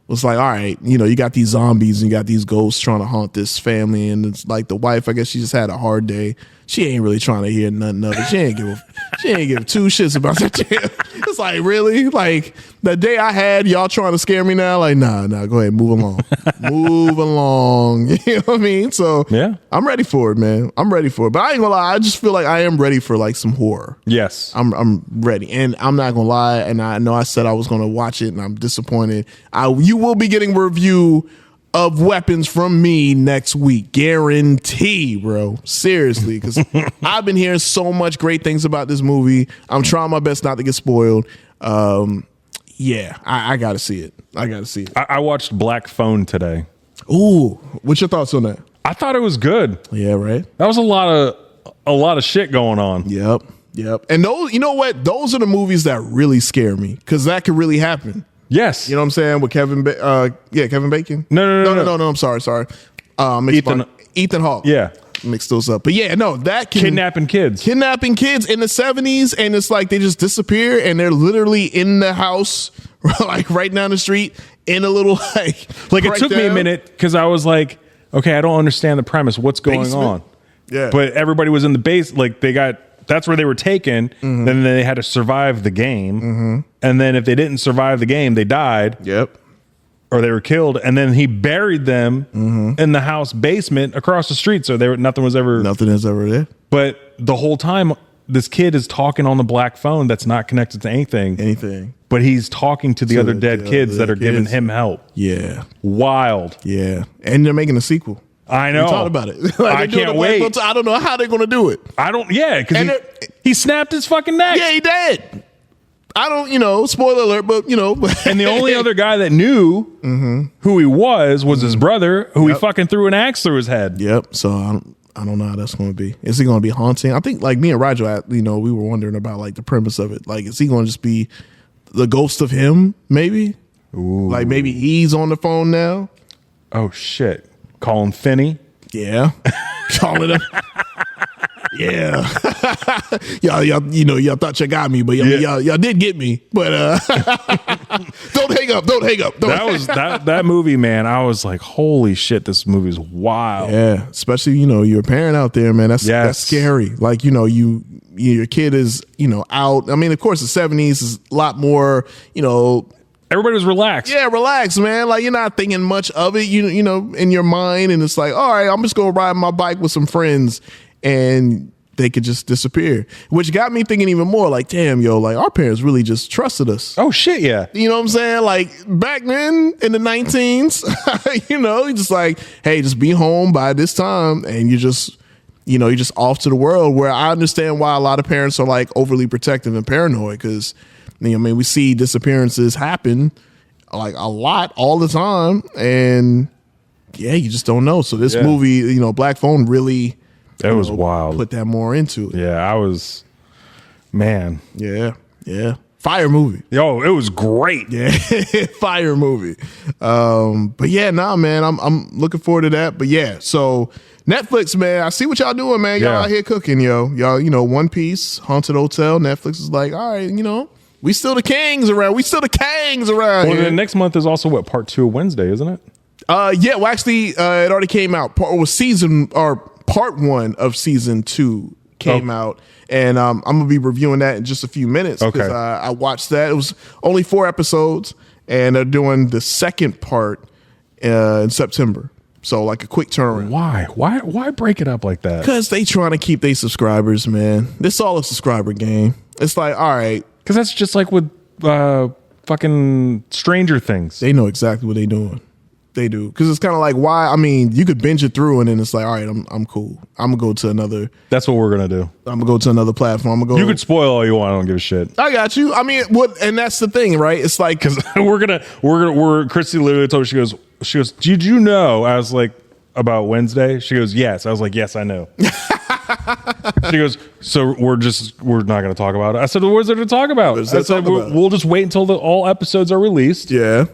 was like, all right, you got these zombies and you got these ghosts trying to haunt this family. And it's like the wife, I guess she just had a hard day. She ain't really trying to hear nothing of it. She ain't give two shits about that. It's like, really? Like the day I had, y'all trying to scare me now? Like, nah, go ahead, move along. Move along. You know what I mean? So yeah, I'm ready for it, man. I'm ready for it. But I ain't gonna lie, I just feel like I am ready for like some horror. Yes. I'm ready. And I'm not gonna lie, and I know I said I was gonna watch it and I'm disappointed. You will be getting a review of Weapons from me next week. Guarantee, bro. Seriously, because I've been hearing so much great things about this movie. I'm trying my best not to get spoiled. Yeah, I gotta see it. I watched Black Phone today. Ooh, what's your thoughts on that? I thought it was good. Yeah, right. That was a lot of shit going on. Yep. And those, you know what? Those are the movies that really scare me, because that could really happen. Yes. You know what I'm saying? With Kevin Bacon? No, I'm sorry. Ethan Hawke. Yeah. Mix those up. But yeah, no, that kidnapping kids in the 70s, and it's like they just disappear and they're literally in the house, like right down the street in a little like it took me a minute because I was like, okay, I don't understand the premise. What's going on? Yeah. But everybody was in the base, like that's where they were taken. Mm-hmm. Then they had to survive the game. Mm-hmm. And then if they didn't survive the game, they died. Yep. Or they were killed. And then he buried them in the house basement across the street. So nothing is ever there. But the whole time, this kid is talking on the black phone that's not connected to anything. But he's talking to the other dead kids that are giving him help. Yeah. Wild. Yeah. And they're making a sequel. I know. We talked about it. I they're doing can't a Black wait. Bolt. I don't know how they're going to do it. I don't. Yeah, And because he snapped his fucking neck. Yeah, he did. I don't, spoiler alert, but And the only other guy that knew who he was his brother, who he fucking threw an axe through his head. Yep. So I don't know how that's going to be. Is he going to be haunting? I think like me and Roger, we were wondering about like the premise of it. Like, is he going to just be the ghost of him? Maybe. Ooh. Like maybe he's on the phone now. Oh shit! Call him Finney. Yeah. Calling him. Yeah. y'all thought you got me, but y'all did get me. But don't hang up. That movie, man. I was like, holy shit, this movie's wild. Yeah, especially you're a parent out there, man. That's scary. Like your kid is out. I mean, of course, the 70s is a lot more. Everybody was relaxed. Yeah, relax, man. Like you're not thinking much of it. You know, in your mind, and it's like, all right, I'm just gonna ride my bike with some friends, and they could just disappear. Which got me thinking even more. Like, damn, like our parents really just trusted us. Oh shit, yeah. You know what I'm saying? Like back then in the 19s, you just like, hey, just be home by this time, and you're just off to the world. Where I understand why a lot of parents are like overly protective and paranoid because. We see disappearances happen like a lot all the time, and yeah, you just don't know. So this movie, Black Phone, really, it was wild. Put that more into it. Yeah, man. Yeah, fire movie. Yo, it was great. Yeah, fire movie. But yeah, man, I'm looking forward to that. But yeah, so Netflix, man, I see what y'all doing, man. Y'all out here cooking, y'all. One Piece, Haunted Hotel. Netflix is like, all right, we still the kings around. Well, here. then next month is also part 2 of Wednesday, isn't it? Yeah. Well, actually, it already came out. Part 1 of season 2 came out, and I'm gonna be reviewing that in just a few minutes because I watched that. It was only 4 episodes, and they're doing the second part in September. So like a quick turnaround. Why break it up like that? Because they trying to keep their subscribers, man. This all a subscriber game. It's like, all right. Because that's just like with fucking Stranger Things. They know exactly what they're doing. They do. Because it's kind of like, why? I mean, you could binge it through and then it's like, all right, I'm cool. I'm going to go to another. That's what we're going to do. I'm going to go to another platform. You could spoil all you want. I don't give a shit. I got you. I mean, and that's the thing, right? It's like. Because Christy literally told me, she goes, did you know? I was like, about Wednesday? She goes, yes. I was like, yes, I know. She goes, so we're not going to talk about it. I said, well, what is there to talk about? I said, we'll just wait until all episodes are released. Yeah.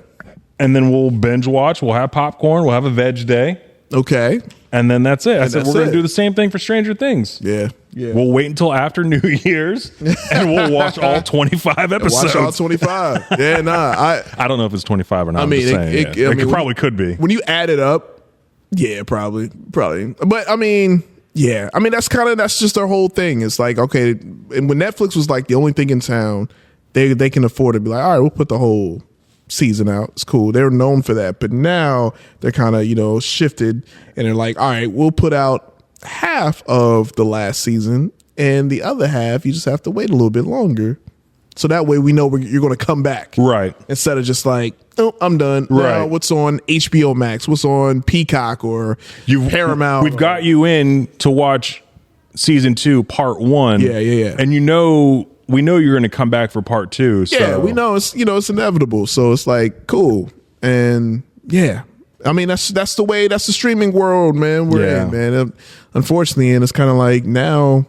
And then we'll binge watch. We'll have popcorn. We'll have a veg day. Okay. And then that's it. I said, we're going to do the same thing for Stranger Things. Yeah. We'll wait until after New Year's and we'll watch all 25 episodes. Watch all 25. Yeah, nah. I don't know if it's 25 or not. I mean, it probably could be. When you add it up, yeah, probably. But I mean, yeah. I mean, that's just their whole thing. It's like, okay, and when Netflix was like the only thing in town, they can afford to be like, all right, we'll put the whole season out. It's cool. They're known for that. But now they're kind of, shifted and they're like, all right, we'll put out half of the last season and the other half, you just have to wait a little bit longer. So that way we know you're going to come back. Right. Instead of just like, oh, I'm done. Right. Now, what's on HBO Max? What's on Peacock or Paramount? We've got you in to watch season 2, part 1. Yeah. And we know you're going to come back for part 2. So. Yeah, we know it's it's inevitable. So it's like cool. And yeah. I mean that's the way, that's the streaming world, man. We're in, man. Unfortunately, and it's kind of like now,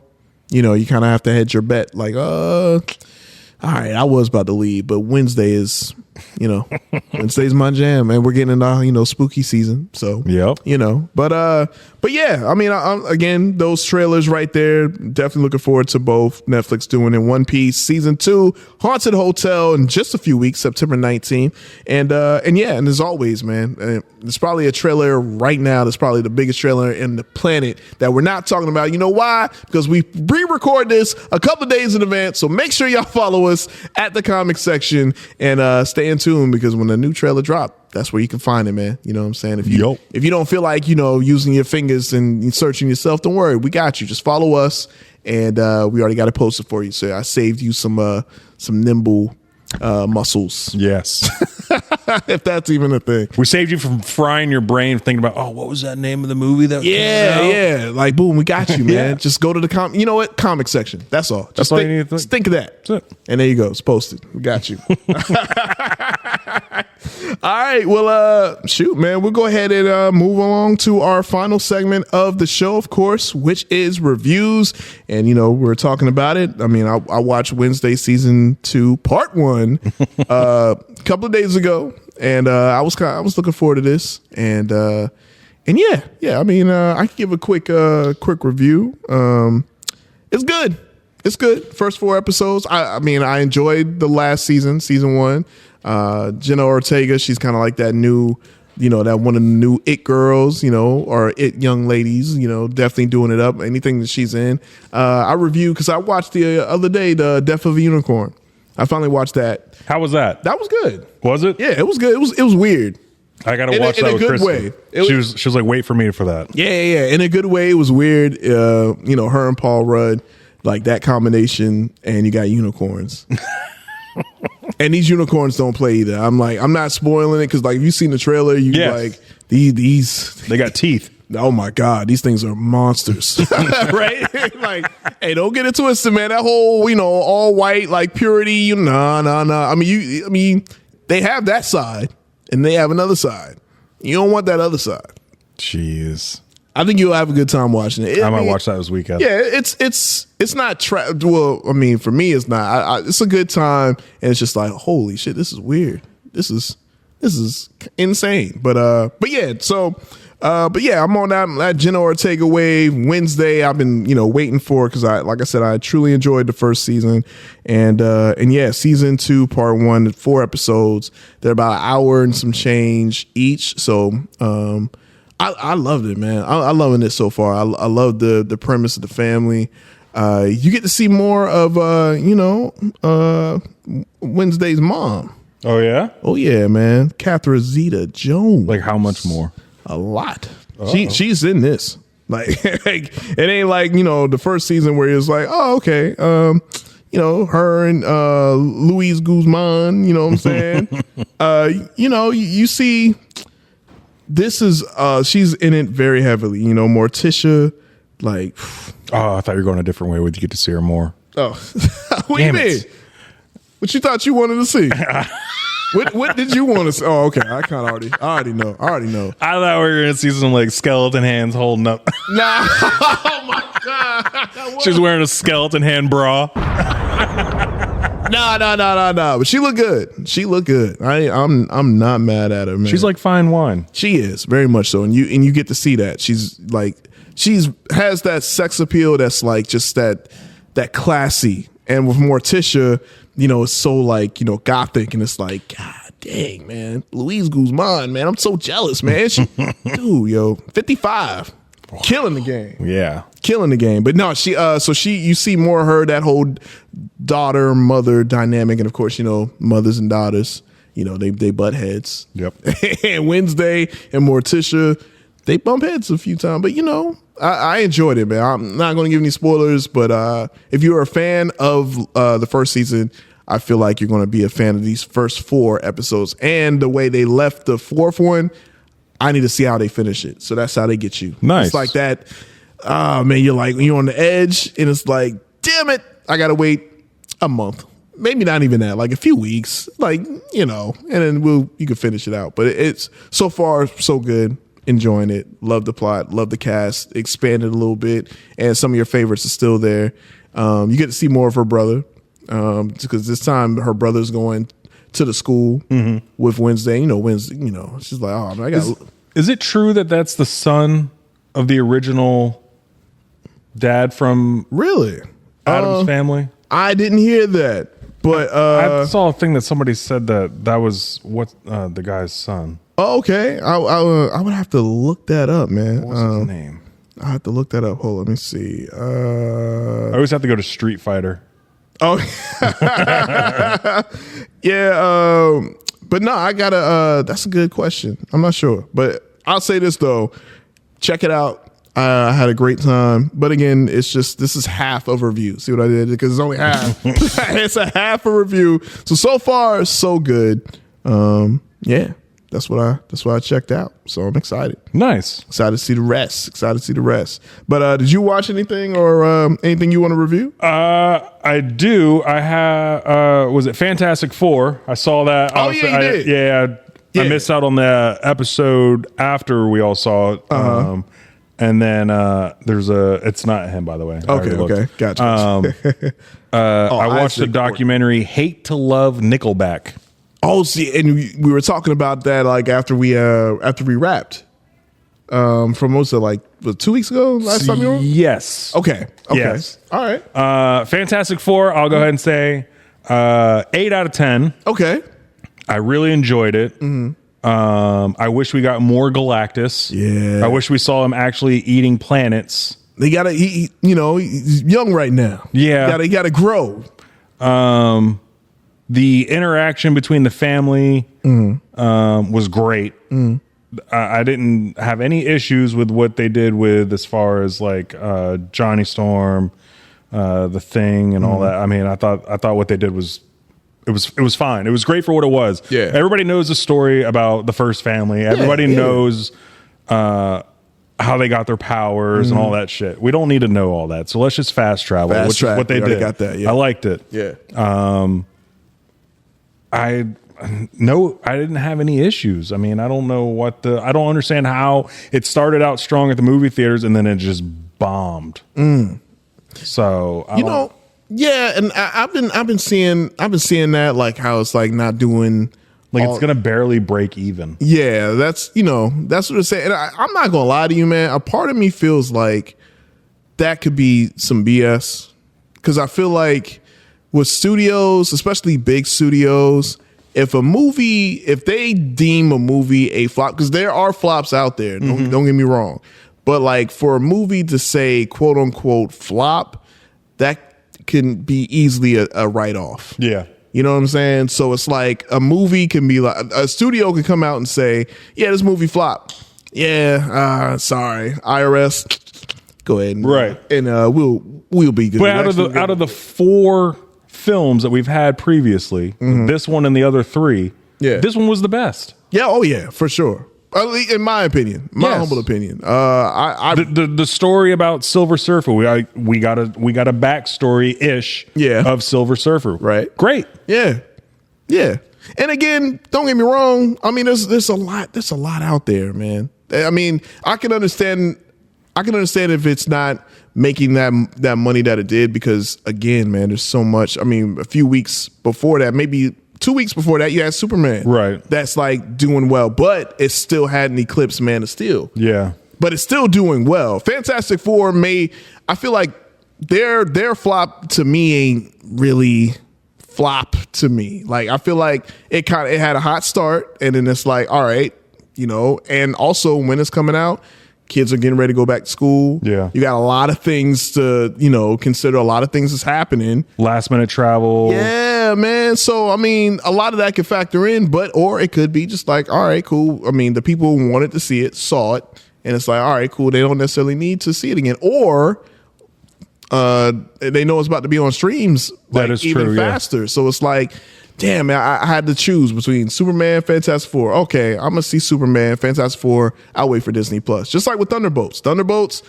you kind of have to hedge your bet. Like, all right, I was about to leave, but Wednesday is, Wednesday's my jam, man. We're getting into, spooky season. So, yep. But yeah, I mean, again, those trailers right there, definitely looking forward to both. Netflix doing in One Piece season 2, Haunted Hotel in just a few weeks, September 19th. And as always, man, there's probably a trailer right now that's probably the biggest trailer in the planet that we're not talking about. You know why? Because we re-record this a couple of days in advance. So make sure y'all follow us at the comic section and stay in tune, because when the new trailer drop, that's where you can find it, man. You know what I'm saying? If you don't feel like, using your fingers and searching yourself, don't worry. We got you. Just follow us, and we already got it posted for you. So I saved you some nimble muscles. Yes. if that's even a thing. We saved you from frying your brain thinking about, oh, what was that name of the movie that came out? Yeah. Like, boom, we got you, man. Yeah. Just go to the you know what? Comic section. That's all. That's all you need to think. Just think of that. That's it. And there you go. It's posted. We got you. All right. Well, shoot, man. We'll go ahead and move along to our final segment of the show, of course, which is reviews. And, you know, we're talking about it. I mean, I watched Wednesday season 2, part 1, a couple of days ago. And I was looking forward to this. And yeah. I mean, I can give a quick review. It's good. It's good. First 4 episodes. I mean, I enjoyed the last season 1. Jenna Ortega, she's kind of like that new, you know, that one of the new it girls, you know, or it young ladies, you know, definitely doing it up. Anything that she's in. I reviewed because I watched the other day the Death of a Unicorn. I finally watched that. How was that? That was good. Was it? Yeah, it was good. It was weird. I got to watch in that a with good Kristen. way. She was like, wait for me for that. Yeah. In a good way, it was weird. You know, her and Paul Rudd, like that combination, and you got unicorns. And these unicorns don't play either. I'm not spoiling it because, like, if you've seen the trailer, like these. They got teeth. Oh my God, these things are monsters, right? Like, hey, don't get it twisted, man. That whole, you know, all white, like purity. No. I mean, they have that side, and they have another side. You don't want that other side. Jeez. I think you'll have a good time watching it. I might watch that this weekend. Yeah, it's not well, I mean, for me, it's not. It's a good time, and it's just like, holy shit, this is weird. This is insane. But yeah, so. But yeah, I'm on that Jenna Ortega wave. Wednesday, I've been, you know, waiting for, because like I said, I truly enjoyed the first season, and yeah, season 2, part 1, 4 episodes. They're about an hour and some change each. So I loved it, man. I'm loving it so far. I love the premise of the family. You get to see more of Wednesday's mom. Oh yeah. Oh yeah, man. Catherine Zeta-Jones. Like how much more? A lot. She's in this. Like, it ain't like, you know, the first season where it was like, oh, okay, you know, her and Luis Guzman, you know what I'm saying? You know, you see, this is she's in it very heavily. You know, Morticia, like, oh, I thought you were going a different way. Would you get to see her more? Oh, what do you mean? What you thought you wanted to see? What did you want to see? Oh, okay. I already know. I thought we were going to see some like skeleton hands holding up. Nah. Oh my God. She's wearing a skeleton hand bra. No. But she looked good. I'm not mad at her, man. She's like fine wine. She is very much so, and you get to see that she's has that sex appeal that's like just that classy, and with Morticia, you know, it's so like, you know, gothic, and it's like, God dang, man, Luis Guzman, man, I'm so jealous, man. She, dude, yo, 55, killing the game. Yeah, killing the game. But no, you see more of her, that whole daughter mother dynamic, and of course, you know, mothers and daughters, you know, they butt heads. Yep. And Wednesday and Morticia, they bump heads a few times, but you know, I enjoyed it, man. I'm not going to give any spoilers, but if you're a fan of the first season, I feel like you're going to be a fan of these first 4 episodes. And the way they left the 4th one, I need to see how they finish it. So that's how they get you. Nice. It's like that. Man, you're on the edge, and it's like, damn it, I got to wait a month. Maybe not even that, like a few weeks, like, you know, and then you can finish it out. But it's so far so good. Enjoying it. Love the plot. Love the cast. Expanded a little bit, and some of your favorites are still there. You get to see more of her brother, because this time her brother's going to the school with Wednesday. You know, Wednesday. You know, she's like, oh man, I got. Is it true that that's the son of the original dad from Really? Addams Family? I didn't hear that, but I saw a thing that somebody said that was what the guy's son. Oh, okay. I would have to look that up, man. What's his name? I have to look that up. Hold on, let me see. I always have to go to Street Fighter. Oh, yeah. But no, I gotta. That's a good question. I'm not sure, but I'll say this though. Check it out. I had a great time, but again, this is half of a review. See what I did? Because it's only half. It's a half a review. So far, so good. Yeah, that's what I checked out. So I'm excited. Nice. Excited to see the rest. But did you watch anything or anything you want to review? I do. I have. Was it Fantastic Four? I saw that. Oh, yeah, you did. Yeah. I missed out on the episode after we all saw it. And then there's it's not him, by the way. Okay, gotcha. I watched a documentary, Hate to Love Nickelback. Oh, see, and we were talking about that like after we wrapped. From most of like 2 weeks ago, last time you were? Yes. Okay. Yes. All right. Fantastic Four, I'll go ahead and say 8 out of 10. Okay. I really enjoyed it. I wish we got more Galactus. Yeah. I wish we saw him actually eating planets. They gotta, he's young right now. Yeah. He gotta grow. The interaction between the family was great. I didn't have any issues with what they did with as far as like Johnny Storm, the Thing, and all that. I mean, I thought what they did was it was fine. It was great for what it was. Yeah. Everybody knows the story about the first family. Everybody knows how they got their powers and all that shit. We don't need to know all that. So let's just fast travel, which is what they did. Got that, yeah. I liked it. Yeah. I didn't have any issues. I mean, I don't know I don't understand how it started out strong at the movie theaters and then it just bombed. So yeah, and I've been seeing that like how it's like not doing like it's gonna barely break even. Yeah, that's what it's saying. And I'm not gonna lie to you, man. A part of me feels like that could be some BS because I feel like with studios, especially big studios, if they deem a movie a flop, because there are flops out there, don't get me wrong, but like for a movie to say quote unquote flop, that can be easily a write-off. Yeah. You know what I'm saying? So it's like a movie can be like a studio can come out and say, yeah, this movie flop. Yeah, sorry, IRS, go ahead and we'll be good. But out of the 4 films that we've had previously, this one and the other 3, this one was the best. Yeah, oh yeah, for sure. In my opinion, humble opinion. The story about Silver Surfer, we got a backstory ish of Silver Surfer. Right. Great. Yeah. And again, don't get me wrong. I mean, there's a lot out there, man. I mean, I can understand if it's not making that money that it did because again, man, there's so much. I mean, a few weeks before that, maybe 2 weeks before that, you had Superman. Right. That's like doing well, but it still hadn't eclipsed Man of Steel. Yeah. But it's still doing well. Fantastic Four I feel like their flop to me ain't really flop to me. Like I feel like it had a hot start and then it's like, all right, and also when it's coming out, kids are getting ready to go back to school. Yeah. You got a lot of things to, consider. A lot of things is happening. Last minute travel. Yeah, man. So, I mean, a lot of that could factor in, or it could be just like, all right, cool. I mean, the people who wanted to see it saw it. And it's like, all right, cool. They don't necessarily need to see it again. Or they know it's about to be on streams that is even true, faster. So it's like, damn, man, I had to choose between Superman, Fantastic Four. Okay, I'm gonna see Superman, Fantastic Four. I'll wait for Disney Plus. Just like with Thunderbolts. Thunderbolts,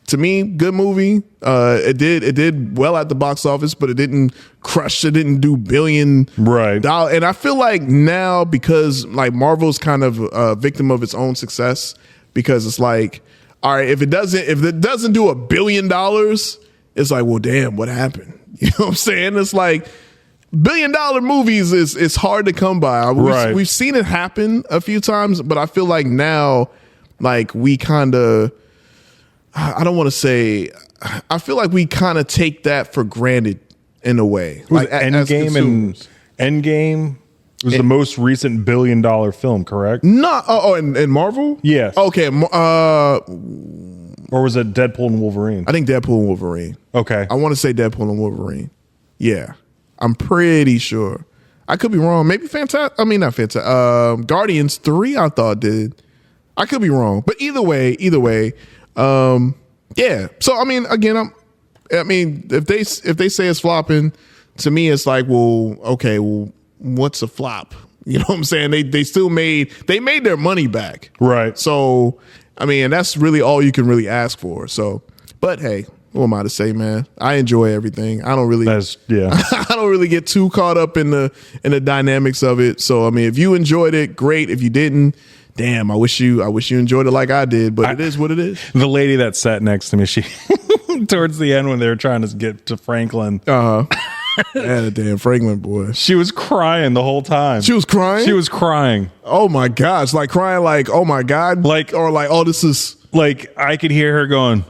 to me, good movie. It did well at the box office, but it didn't crush. It didn't do $billion. Right. And I feel like now because like Marvel's kind of a victim of its own success because it's like, all right, if it doesn't do $1 billion, it's like, well, damn, what happened? You know what I'm saying? It's like $1 billion movies is hard to come by. We've seen it happen a few times, but I feel like now, like we kind of, I don't want to say, I feel like we kind of take that for granted in a way. Like Endgame was the most recent $1 billion film, correct? No, and Marvel? Yes. Okay. Or was it Deadpool and Wolverine? I think Deadpool and Wolverine. Okay. I want to say Deadpool and Wolverine. Yeah. I'm pretty sure. I could be wrong. Maybe not Fantastic. Guardians 3 I thought did. I could be wrong. But either way. Yeah. So I mean, again, if they say it's flopping, to me it's like, well, okay, well, what's a flop? You know what I'm saying? They still made their money back. Right. So, I mean, that's really all you can really ask for. So, but hey, what am I to say, man? I enjoy everything. I don't really I don't really get too caught up in the dynamics of it. So, I mean, if you enjoyed it, great. If you didn't, damn, I wish you enjoyed it like I did, but it is what it is. The lady that sat next to me, she towards the end when they were trying to get to Franklin. Yeah, the damn Franklin boy. She was crying the whole time. She was crying? She was crying. Oh my gosh. Like crying like, oh my God. Like, or like, oh, this is like I could hear her going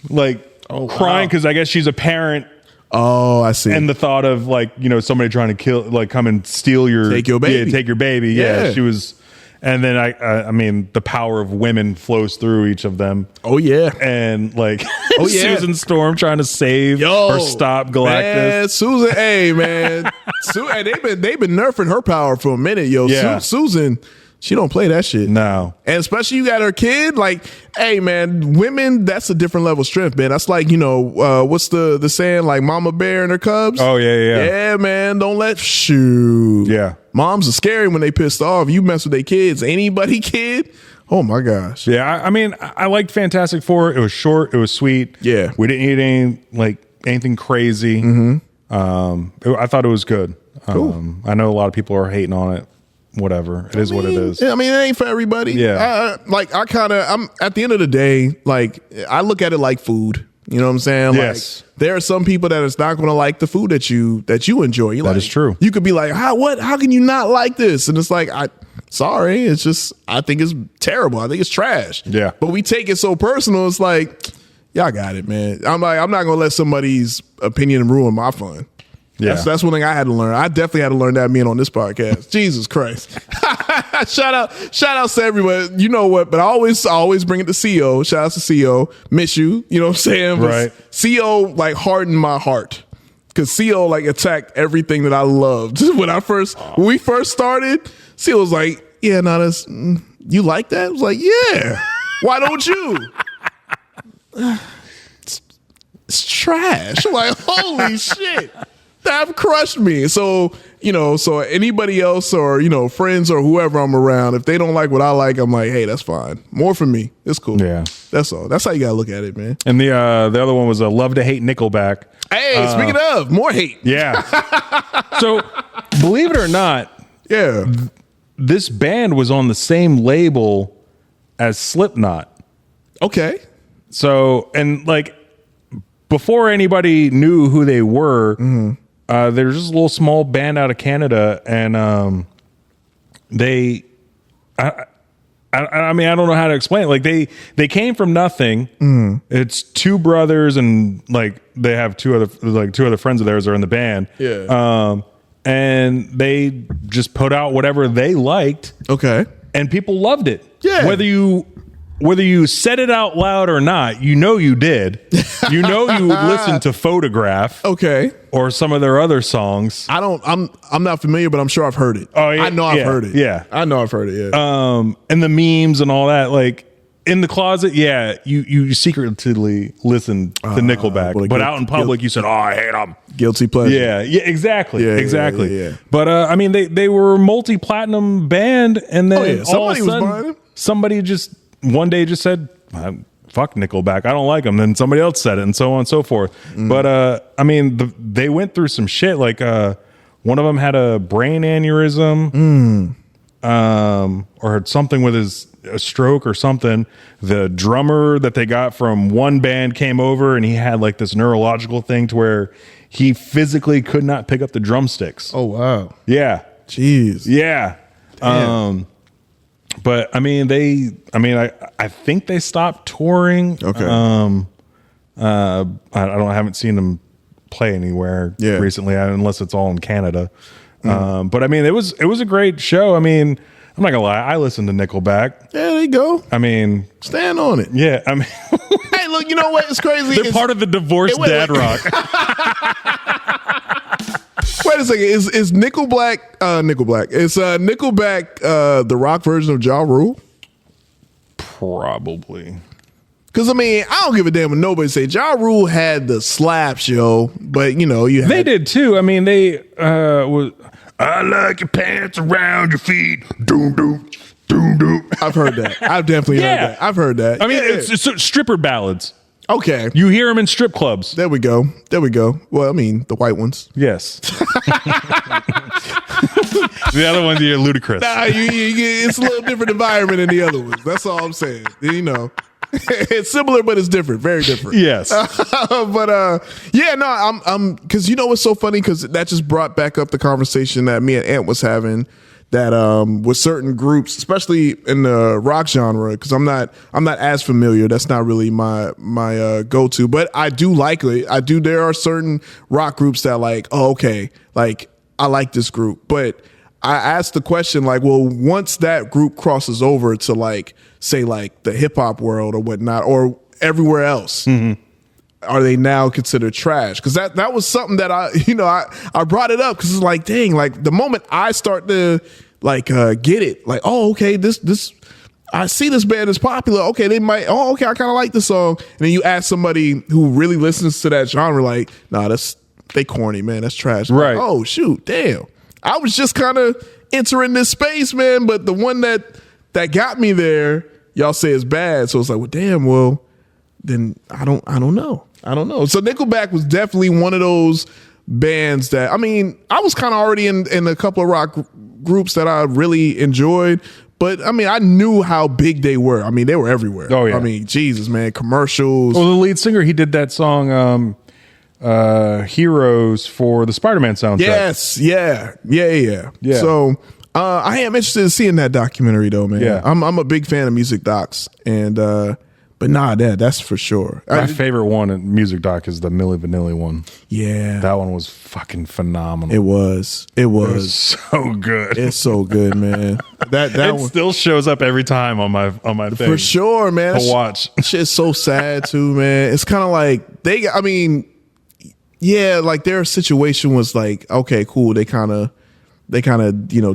like crying because I guess she's a parent. Oh, I see. And the thought of like, you know, somebody trying to kill, like come and steal take your baby. Yeah, take your baby. Yeah. She was. And then I mean, the power of women flows through each of them. Oh yeah, and like, Susan Storm trying to save or stop Galactus. Man, Susan, hey man, they've been nerfing her power for a minute, yo. Yeah. Susan, she don't play that shit. No, and especially you got her kid. Like, hey man, women, that's a different level of strength, man. That's like, you know, what's the saying? Like Mama Bear and her cubs. Oh yeah. Yeah, man. Don't let shoot. Yeah. Moms are scary when they pissed off. You mess with their kids, anybody kid. Oh my gosh. Yeah, I mean, I liked Fantastic Four. It was short. It was sweet. Yeah, we didn't need anything crazy. I thought it was good. Cool. I know a lot of people are hating on it. Whatever, it is what it is. Yeah, I mean, it ain't for everybody. Yeah, I'm at the end of the day, like I look at it like food. You know what I'm saying? Yes. Like, there are some people that is not going to like the food that you enjoy. That is true. You could be like, how can you not like this? And it's like, sorry, it's just, I think it's terrible. I think it's trash. Yeah. But we take it so personal. It's like, y'all got it, man. I'm not going to let somebody's opinion ruin my fun. Yeah. That's one thing I had to learn. I definitely had to learn that being on this podcast. Jesus Christ. Shout out to everyone. You know what? But I always bring it to CO. Shout out to CO. Miss you. You know what I'm saying? But right. CO like hardened my heart. Because CO like attacked everything that I loved. When we first started, CO was like, yeah, no, that's you like that? I was like, yeah. Why don't you? It's trash. I'm like, holy shit. That crushed me. So, so anybody else or, friends or whoever I'm around, if they don't like what I like, I'm like, hey, that's fine. More for me. It's cool. Yeah. That's all. That's how you got to look at it, man. And the other one was Love to Hate Nickelback. Hey, speaking of, more hate. Yeah. So, believe it or not, yeah, this band was on the same label as Slipknot. Okay. So, and like, before anybody knew who they were, there's just a little small band out of Canada, and I mean, I don't know how to explain it. Like they came from nothing. It's two brothers, and like they have two other friends of theirs are in the band. Yeah. And they just put out whatever they liked. Okay. And people loved it. Yeah. Whether you said it out loud or not, you did. You listened to Photograph. Okay. Or some of their other songs. I'm not familiar, but I'm sure I've heard it. Oh yeah. I know I've heard it. Yeah. I know I've heard it, yeah. And the memes and all that, like in the closet, yeah, you secretly listened to Nickelback. But out in public you said, "Oh, I hate them." Guilty pleasure. Yeah, exactly. Yeah, exactly. Yeah. But I mean they were a multi-platinum band, and then somebody was buying them. Somebody just one day just said, fuck Nickelback, I don't like them. Then somebody else said it, and so on and so forth. But I mean, they went through some shit. Like one of them had a brain aneurysm, or had something with a stroke or something. The drummer that they got from one band came over, and he had like this neurological thing to where he physically could not pick up the drumsticks. Oh wow. Yeah. Jeez. Yeah. Damn. But I mean, I think they stopped touring. Okay. I haven't seen them play anywhere recently, unless it's all in Canada. But I mean, it was a great show. I mean, I'm not gonna lie, I listened to Nickelback. Yeah, there you go. I mean, stand on it. Yeah, I mean, hey, look, you know what? It's crazy. They're part of the divorced dad rock. Wait a second. Is Nickelback? Is Nickelback the rock version of Ja Rule? Probably. Because I mean, I don't give a damn when nobody say Ja Rule had the slaps, yo. But you had, they did too. I mean, they was. I like your pants around your feet. Doom, doom, doom, doom. I've heard that. I've definitely heard that. I've heard that. I mean, Yeah. it's stripper ballads. Okay. You hear them in strip clubs. There we go. There we go. Well, I mean, the white ones. Yes. The other ones are ludicrous. Nah, it's a little different environment than the other ones. That's all I'm saying. You know, it's similar, but it's different. Very different. Yes. But yeah, no, I'm because you know what's so funny, because that just brought back up the conversation that me and Ant was having, that with certain groups, especially in the rock genre, because I'm not as familiar. That's not really my go to, but I do like it. There are certain rock groups that like, oh, okay, like I like this group, but I asked the question like, well, once that group crosses over to like, say like the hip hop world or whatnot, or everywhere else, are they now considered trash? Because that was something that I brought it up because it's like, dang, like the moment I start to like get it, like, oh, okay, this I see this band is popular. Okay, they might. Oh, okay, I kind of like the song. And then you ask somebody who really listens to that genre, like, nah, they corny, man. That's trash. Right. Like, oh shoot, damn. I was just kind of entering this space, man. But the one that got me there, y'all say is bad. So it's like, well, damn. Well, then I don't know. So Nickelback was definitely one of those bands that, I mean, I was kind of already in a couple of rock groups that I really enjoyed. But I mean, I knew how big they were. I mean, they were everywhere. Oh, yeah. I mean, Jesus, man, commercials. Well, the lead singer, he did that song, Heroes, for the Spider-Man soundtrack. Yes, yeah. Yeah. So I am interested in seeing that documentary, though, man. Yeah. I'm a big fan of music docs, and but nah, that's for sure. My favorite one in music doc is the Milli Vanilli one. Yeah, That one was fucking phenomenal. it was. So good. It's so good, man. That It one still shows up every time on my thing. for sure, man. To watch. Shit's so sad too, man. It's kind of like like their situation was like, okay, cool. They kind of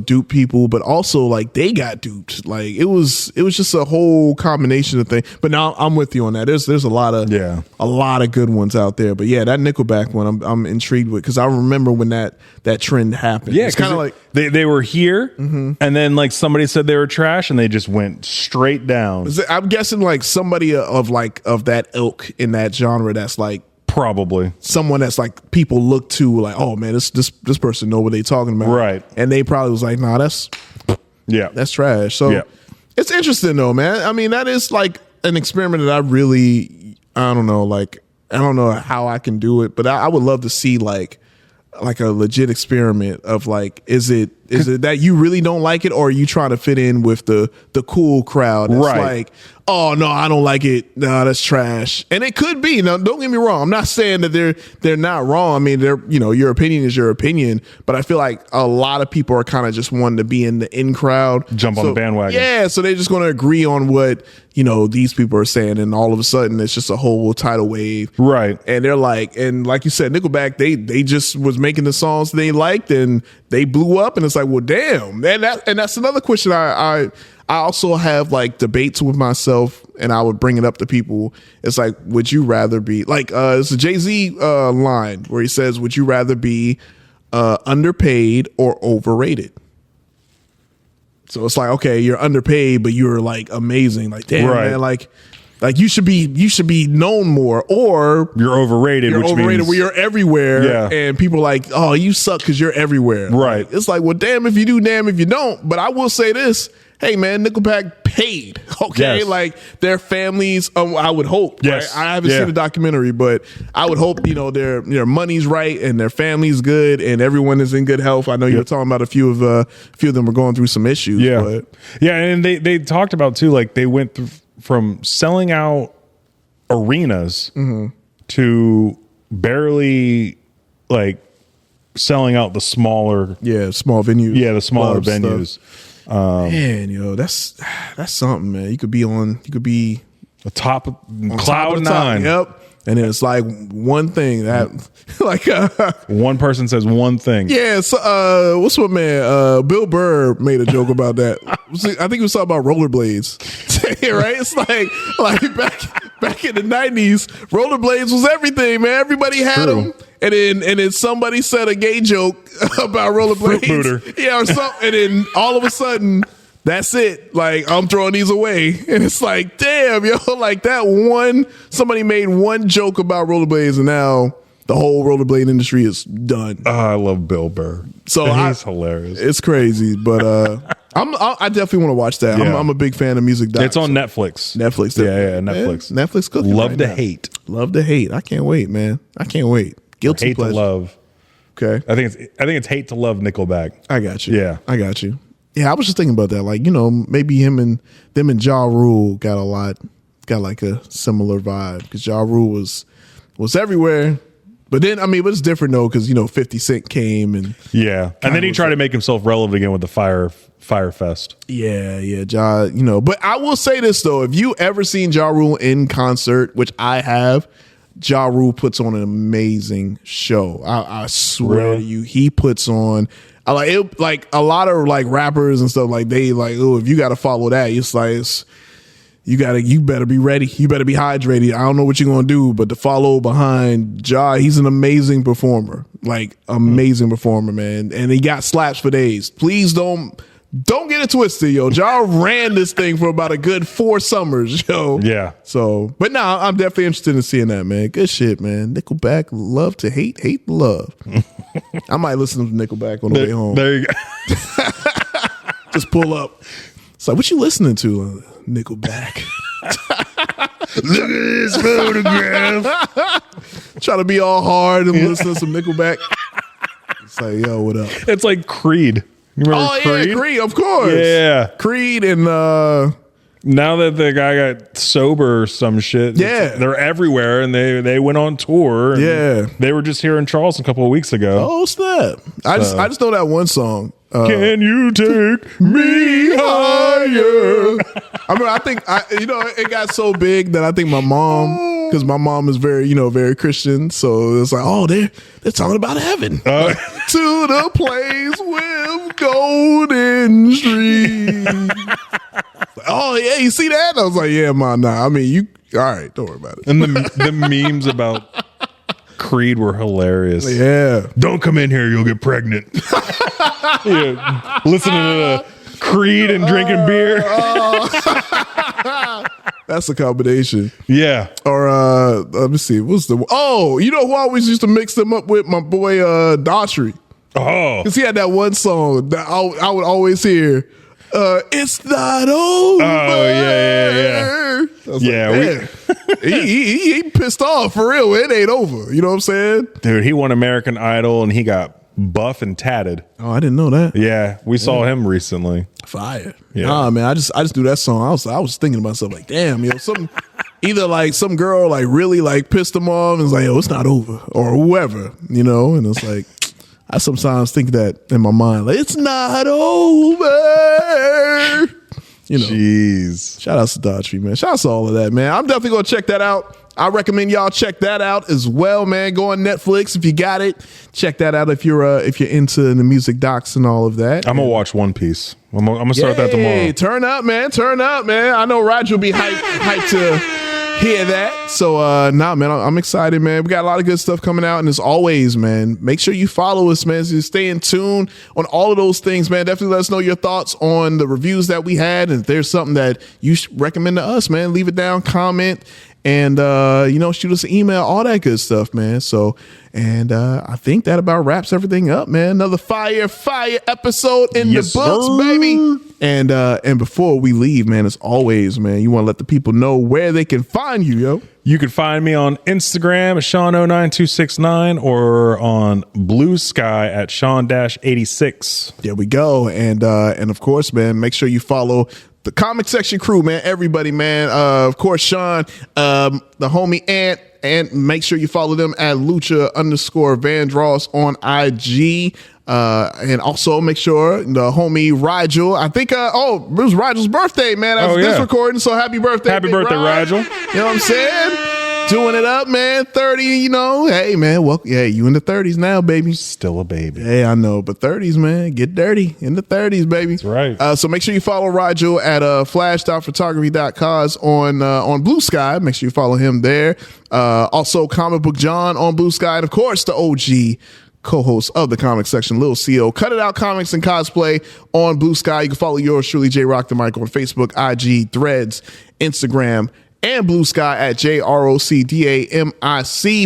dupe people, but also like they got duped. Like it was just a whole combination of things. But now I'm with you on that. There's a lot of good ones out there. But yeah, that Nickelback one I'm intrigued with, because I remember when that trend happened. Yeah, it's kind of like they were here, and then like somebody said they were trash, and they just went straight down. I'm guessing like somebody of that ilk in that genre that's like Probably. someone that's like people look to, like, oh man, this person know what they talking about, Right. And they probably was like, nah, that's trash. So Yeah. it's interesting though, man. I mean, that is like an experiment that I don't know how I can do it, but I would love to see like a legit experiment of like, is it that you really don't like it, or are you trying to fit in with the cool crowd that's Right. like, oh no, I don't like it, no, that's trash. And it could be. Now don't get me wrong, I'm not saying that they're not wrong. I mean, your opinion is your opinion, but I feel like a lot of people are kind of just wanting to be in the in crowd, Jump on the bandwagon. Yeah, so they're just going to agree on what these people are saying, and all of a sudden it's just a whole tidal wave, Right. and they're like, and like you said, Nickelback, they just was making the songs they liked, and they blew up, and it's like, well, damn. And that's another question I also have like debates with myself, and I would bring it up to people. It's like, would you rather be like, it's a Jay-Z line where he says, would you rather be underpaid or overrated? So it's like, okay, you're underpaid, but you're like amazing. Like, damn, Right. man, like you should be known more, or You're overrated, you're which overrated means where you're everywhere, Yeah. and people are like, oh, you suck because you're everywhere. Right. Like, it's like, well, damn if you do, damn if you don't. But I will say this. Hey man, Nickelback paid. Okay, Yes. like their families. I would hope. Yes. Right? I haven't Yeah. seen the documentary, but I would hope their money's right and their family's good and everyone is in good health. I know you were talking about a few of them were going through some issues. Yeah. but Yeah, and they talked about too, like they went through from selling out arenas to barely like selling out the smaller small venues. Yeah, the smaller clubs, venues. stuff. Man, that's something, man. You could be The top on cloud top of the top. nine. Yep. And then it's like one thing that like One person says one thing. yeah, so, what's my man? Bill Burr made a joke about that. I think he was talking about rollerblades. Right? It's like back in the 90s, rollerblades was everything, man. Everybody had True. them. and then somebody said a gay joke about rollerblades. Fruit booter. Yeah, or something. And then all of a sudden, that's it. Like, I'm throwing these away. And it's like, damn, yo, like somebody made one joke about rollerblades and now the whole rollerblade industry is done. I love Bill Burr. So he's hilarious. It's crazy, but I definitely want to watch that. Yeah. I'm a big fan of music docs. It's on Netflix. Netflix. Yeah, Netflix. Man, Netflix cooking. Love right to now. hate. Love to hate. I can't wait, man. I can't wait. Guilty Hate pleasure. to love. Okay. I think it's hate to love Nickelback. I got you. Yeah. I got you. Yeah, I was just thinking about that. Like, maybe them and Ja Rule got like a similar vibe because Ja Rule was everywhere. But then, but it's different though because 50 Cent came and Yeah, and then he tried to make himself relevant again with the Fire Fest. yeah, Ja. But I will say this though: if you ever seen Ja Rule in concert, which I have, Ja Rule puts on an amazing show. I swear Really? to you, he puts on. I like it. Like a lot of like rappers and stuff. Like they like, oh, if you got to follow that, it's like you better be ready. You better be hydrated. I don't know what you're gonna do, but to follow behind Ja, he's an amazing performer. Like amazing performer, man. And he got slaps for days. Please don't get it twisted, yo. Ja ran this thing for about a good 4 summers, yo. Yeah. So, but nah, I'm definitely interested in seeing that, man. Good shit, man. Nickelback, love to hate, hate to love. I might listen to Nickelback on the way home. There you go. Just pull up. It's like, what you listening to? Nickelback. Look at this photograph. Try to be all hard and listen to some Nickelback. It's like, yo, what up? It's like Creed. You remember Creed? Yeah, Creed, of course. Yeah. Creed and Now that the guy got sober or some shit, Yeah. they're everywhere and they went on tour. And Yeah. They were just here in Charleston a couple of weeks ago. oh snap. I just know that one song. Can you take me higher? I think it got so big that I think my mom, because my mom is very, very Christian, so it's like, oh, they're talking about heaven. To the place with golden streets. Oh yeah, you see that? I was like, yeah, man, nah. I mean, you all right? Don't worry about it. And the memes about Creed were hilarious. Yeah, Don't come in here, you'll get pregnant. Yeah, listening to the Creed and drinking beer. that's a combination. Yeah. Or let me see, what's the? Oh, you know who I always used to mix them up with? My boy Daughtry. Oh. Because he had that one song that I would always hear. It's not over. Oh, yeah. I was Yeah, like, man, he pissed off for real. It ain't over. You know what I'm saying? Dude, he won American Idol and he got buff and tatted. Oh, I didn't know that. Yeah, we saw him recently. Fire. Yeah. Nah, man, I just do that song. I was thinking to myself like, damn, either like some girl like really like pissed him off and was like, oh, it's not over, or whoever, and it's like. I sometimes think that in my mind, like, it's not over. Jeez. Shout out to Daughtry, man. Shout out to all of that, man. I'm definitely going to check that out. I recommend y'all check that out as well, man. Go on Netflix if you got it. Check that out if you're into the music docs and all of that. I'm going to watch One Piece. I'm going to start that tomorrow. Turn up, man. Turn up, man. I know Roger will be hyped to hear that. So, man, I'm excited, man. We got a lot of good stuff coming out. And as always, man, make sure you follow us, man. So stay in tune on all of those things, man. Definitely let us know your thoughts on the reviews that we had. And if there's something that you recommend to us, man, leave it down, comment, and, shoot us an email, all that good stuff, man. So, and I think that about wraps everything up, man. Another fire episode in Yes, the books, sir. baby. And before we leave, man, as always, man, you want to let the people know where they can find you, yo. You can find me on Instagram at Sean09269 or on Blue Sky at Sean-86. There we go. And of course, man, make sure you follow the Comic Section crew, man. Everybody, man. Of course, Sean, the homie Ant, and make sure you follow them at Lucha_Vandross on IG. And also make sure the homie Rigel, I think, it was Rigel's birthday, man. That's this recording. So happy birthday. Happy Big birthday, Rige. Rigel. You know what I'm saying? Doing it up, man. 30, you know. Hey, man. Well, yeah, you in the 30s now, baby. Still a baby. Hey, I know, but 30s, man. Get dirty in the 30s, baby. That's right. So make sure you follow Rigel at flash.photography.cause on Blue Sky. Make sure you follow him there. Also, Comic Book John on Blue Sky. And, of course, the OG co-host of the comic section, Lil CO. Cut It Out Comics and Cosplay on Blue Sky. You can follow yours truly, J Rock the Mic, on Facebook, IG, Threads, Instagram, and Blue Sky at JROCDAMIC.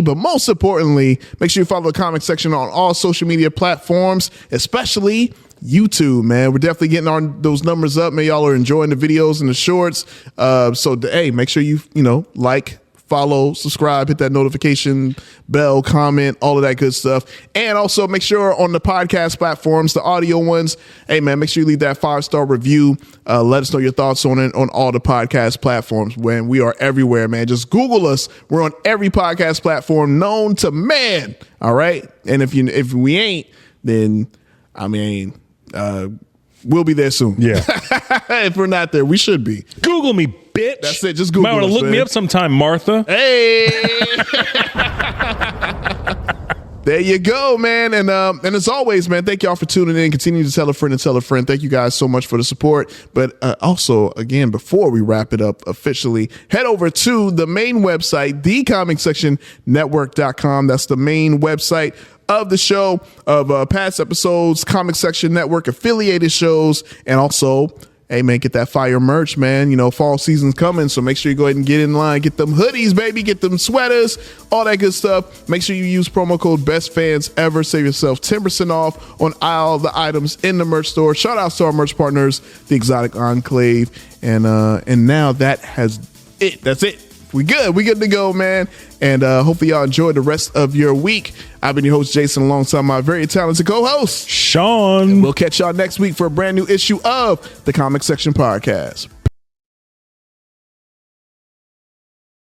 But most importantly, make sure you follow the comic section on all social media platforms, especially YouTube, man. We're definitely getting on those numbers up, man. Y'all are enjoying the videos and the shorts. So hey, make sure you like, follow, subscribe, hit that notification bell, comment, all of that good stuff. And also make sure on the podcast platforms, the audio ones, hey man, make sure you leave that 5-star review. Let us know your thoughts on it on all the podcast platforms. When we are everywhere, man. Just Google us. We're on every podcast platform known to man. All right. And if we ain't, then I mean, we'll be there soon. Yeah. If we're not there, we should be. Google me, bitch. That's it. Just Google Might want to us, look man. me up sometime, Martha. Hey. There you go, man. And as always, man, thank y'all for tuning in. Continue to tell a friend and tell a friend. Thank you guys so much for the support. But also, again, before we wrap it up officially, head over to the main website, thecomicsectionnetwork.com. That's the main website of the show, of past episodes, Comic Section Network affiliated shows, and also, hey man, get that fire merch, man. You know, fall season's coming, so make sure you go ahead and get in line. Get them hoodies, baby. Get them sweaters, all that good stuff. Make sure you use promo code BESTFANSEVER. Save yourself 10% off on all the items in the merch store. Shout out to our merch partners, the Exotic Enclave, and now that's it. We good to go, man. And hopefully y'all enjoy the rest of your week. I've been your host, Jason, alongside my very talented co-host, Sean. And we'll catch y'all next week for a brand new issue of the Comic Section Podcast.